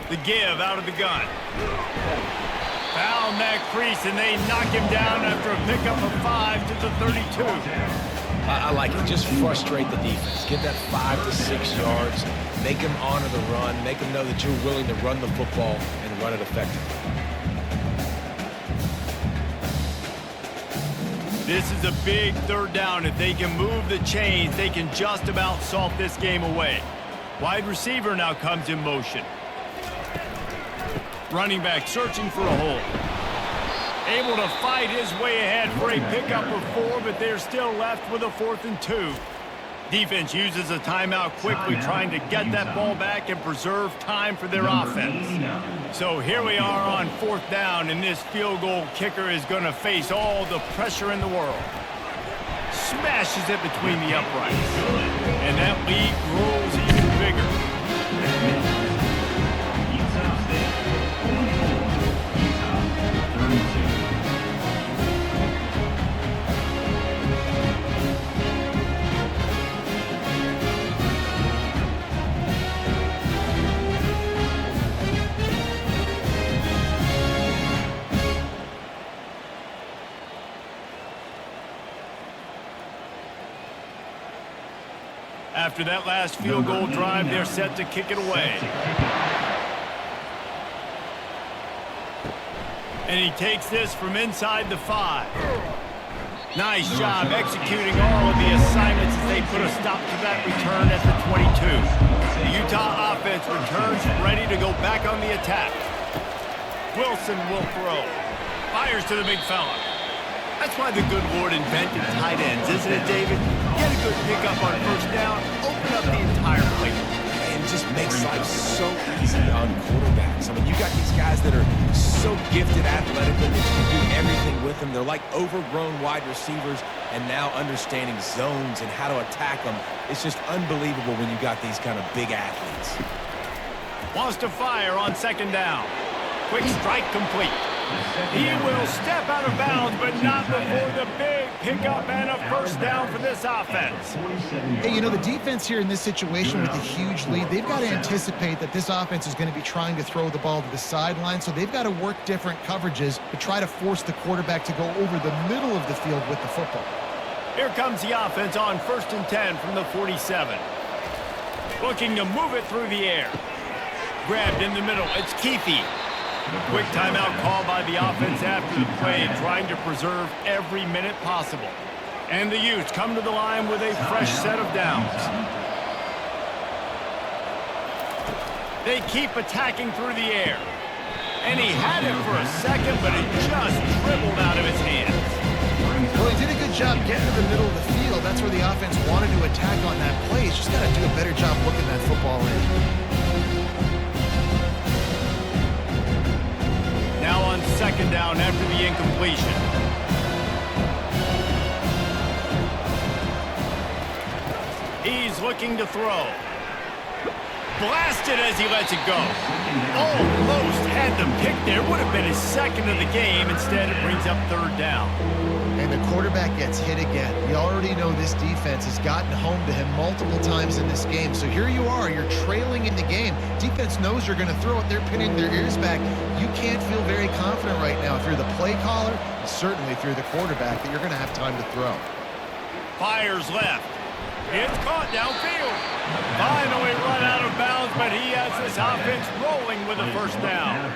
The give out of the gun. Found that crease, and they knock him down after a pickup of 5 to the 32. I like it. Just frustrate the defense. Give that 5 to 6 yards. Make them honor the run. Make them know that you're willing to run the football and run it effectively. This is a big third down. If they can move the chains, they can just about salt this game away. Wide receiver now comes in motion. Running back searching for a hole. Able to fight his way ahead for a pickup of 4, but they're still left with a 4th and 2. Defense uses a timeout quickly, trying to get that ball back and preserve time for their offense. So here we are on 4th down, and this field goal kicker is going to face all the pressure in the world. Smashes it between the uprights. And that lead grows even bigger. After that last field goal drive, they're set to kick it away. And he takes this from inside the 5. Nice job executing all of the assignments as they put a stop to that return at the 22. The Utah offense returns ready to go back on the attack. Wilson will throw. Fires to the big fella. That's why the good Lord invented tight ends, isn't it, David? Get a good pickup on first down, open up the entire plate. And it just makes life so easy on quarterbacks. I mean, you got these guys that are so gifted athletically that you can do everything with them. They're like overgrown wide receivers, and now understanding zones and how to attack them. It's just unbelievable when you got these kind of big athletes. Wants to fire on 2nd down. Quick strike complete. He will step out of bounds, but not before the big pickup and a first down for this offense. Hey, you know, the defense here in this situation with a huge lead, they've got to anticipate that this offense is going to be trying to throw the ball to the sideline, so they've got to work different coverages to try to force the quarterback to go over the middle of the field with the football. Here comes the offense on 1st and 10 from the 47. Looking to move it through the air. Grabbed in the middle. It's Keefe. Quick timeout call by the offense after the play, trying to preserve every minute possible. And the Utes come to the line with a fresh set of downs. They keep attacking through the air. And he had it for a second, but it just dribbled out of his hands. Well, he did a good job getting to the middle of the field. That's where the offense wanted to attack on that play. He's just got to do a better job looking that football in. Now on 2nd down after the incompletion. He's looking to throw. Blasted as he lets it go. Almost had the pick there. Would have been his 2nd of the game. Instead, it brings up 3rd down. And the quarterback gets hit again. We already know this defense has gotten home to him multiple times in this game. So here you are, you're trailing in the game. Defense knows you're going to throw it. They're pinning their ears back. You can't feel very confident right now if you're the play caller, and certainly if you're the quarterback, that you're going to have time to throw. Fires left. It's caught downfield. Finally run out of bounds, but he has this offense rolling with a first down.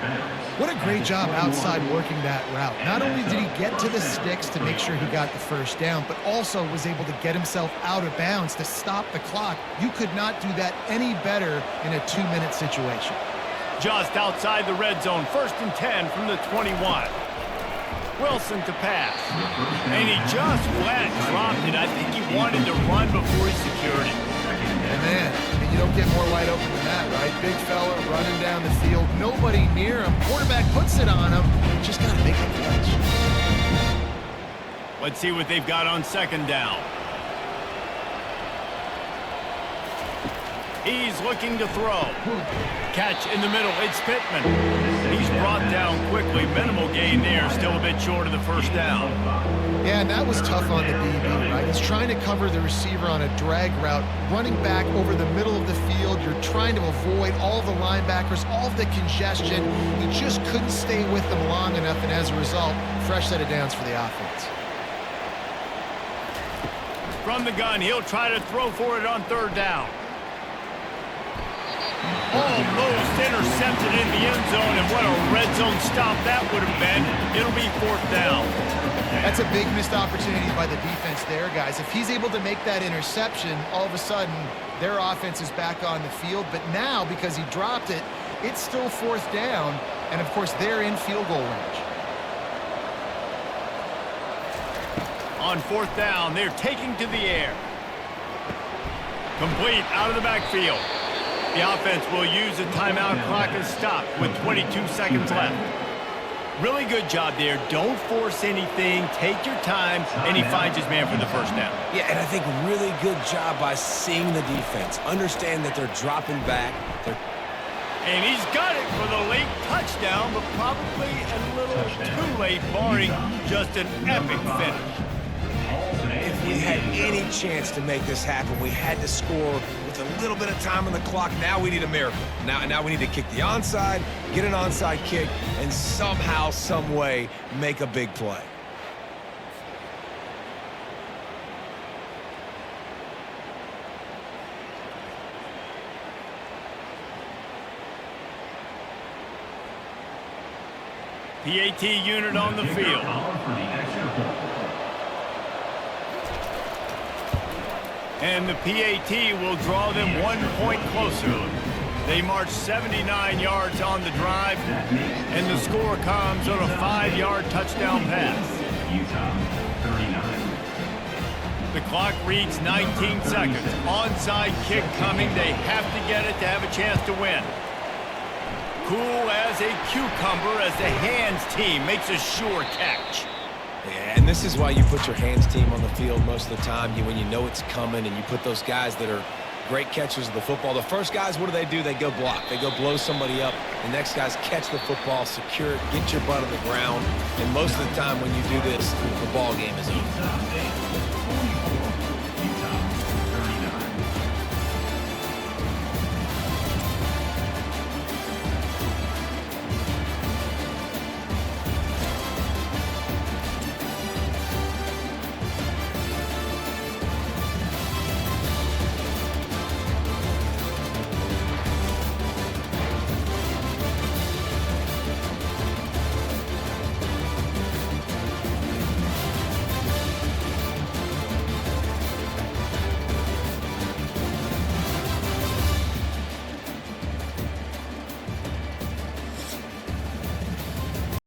What a great job outside working that route. Not only did he get to the sticks to make sure he got the first down, but also was able to get himself out of bounds to stop the clock. You could not do that any better in a 2-minute situation. Just outside the red zone, 1st and 10 from the 21. Wilson to pass. And he just flat dropped it. I think he wanted to run before he secured it. And man, you don't get more wide open than that, right? Big fella running down the field, nobody near him. Quarterback puts it on him. Just got to make the catch. Let's see what they've got on second down. He's looking to throw. Catch in the middle. It's Pittman. He's brought down quickly. Minimal gain there. Still a bit short of the first down. Yeah, and that was tough on the DB, right? He's trying to cover the receiver on a drag route, running back over the middle of the field. You're trying to avoid all the linebackers, all of the congestion. He just couldn't stay with them long enough, and as a result, fresh set of downs for the offense. From the gun, he'll try to throw for it on third down. Almost intercepted in the end zone, and what a red zone stop that would have been. It'll be fourth down. That's a big missed opportunity by the defense there, guys. If he's able to make that interception, all of a sudden, their offense is back on the field. But now, because he dropped it, it's still fourth down, and of course, they're in field goal range. On fourth down, they're taking to the air. Complete out of the backfield. The offense will use the timeout clock as stopped with 22 seconds left. Really good job there. Don't force anything. Take your time, and he finds his man for the first down. Yeah, and I think really good job by seeing the defense. Understand that they're dropping back. And he's got it for the late touchdown, but probably a little too late, barring just an epic finish. If we had any chance to make this happen, we had to score with a little bit of time on the clock. Now we need a miracle. Now we need to kick the onside, get an onside kick, and somehow, some way, make a big play. PAT unit on the field. And the PAT will draw them 1 point closer. They march 79 yards on the drive, and the score comes on a 5-yard touchdown pass. The clock reads 19 seconds. Onside kick coming. They have to get it to have a chance to win. Cool as a cucumber as the hands team makes a sure catch. Yeah, and this is why you put your hands team on the field most of the time. When you know it's coming, and you put those guys that are great catchers of the football. The first guys, what do? They go block. They go blow somebody up. The next guys catch the football, secure it, get your butt on the ground. And most of the time when you do this, the ball game is over.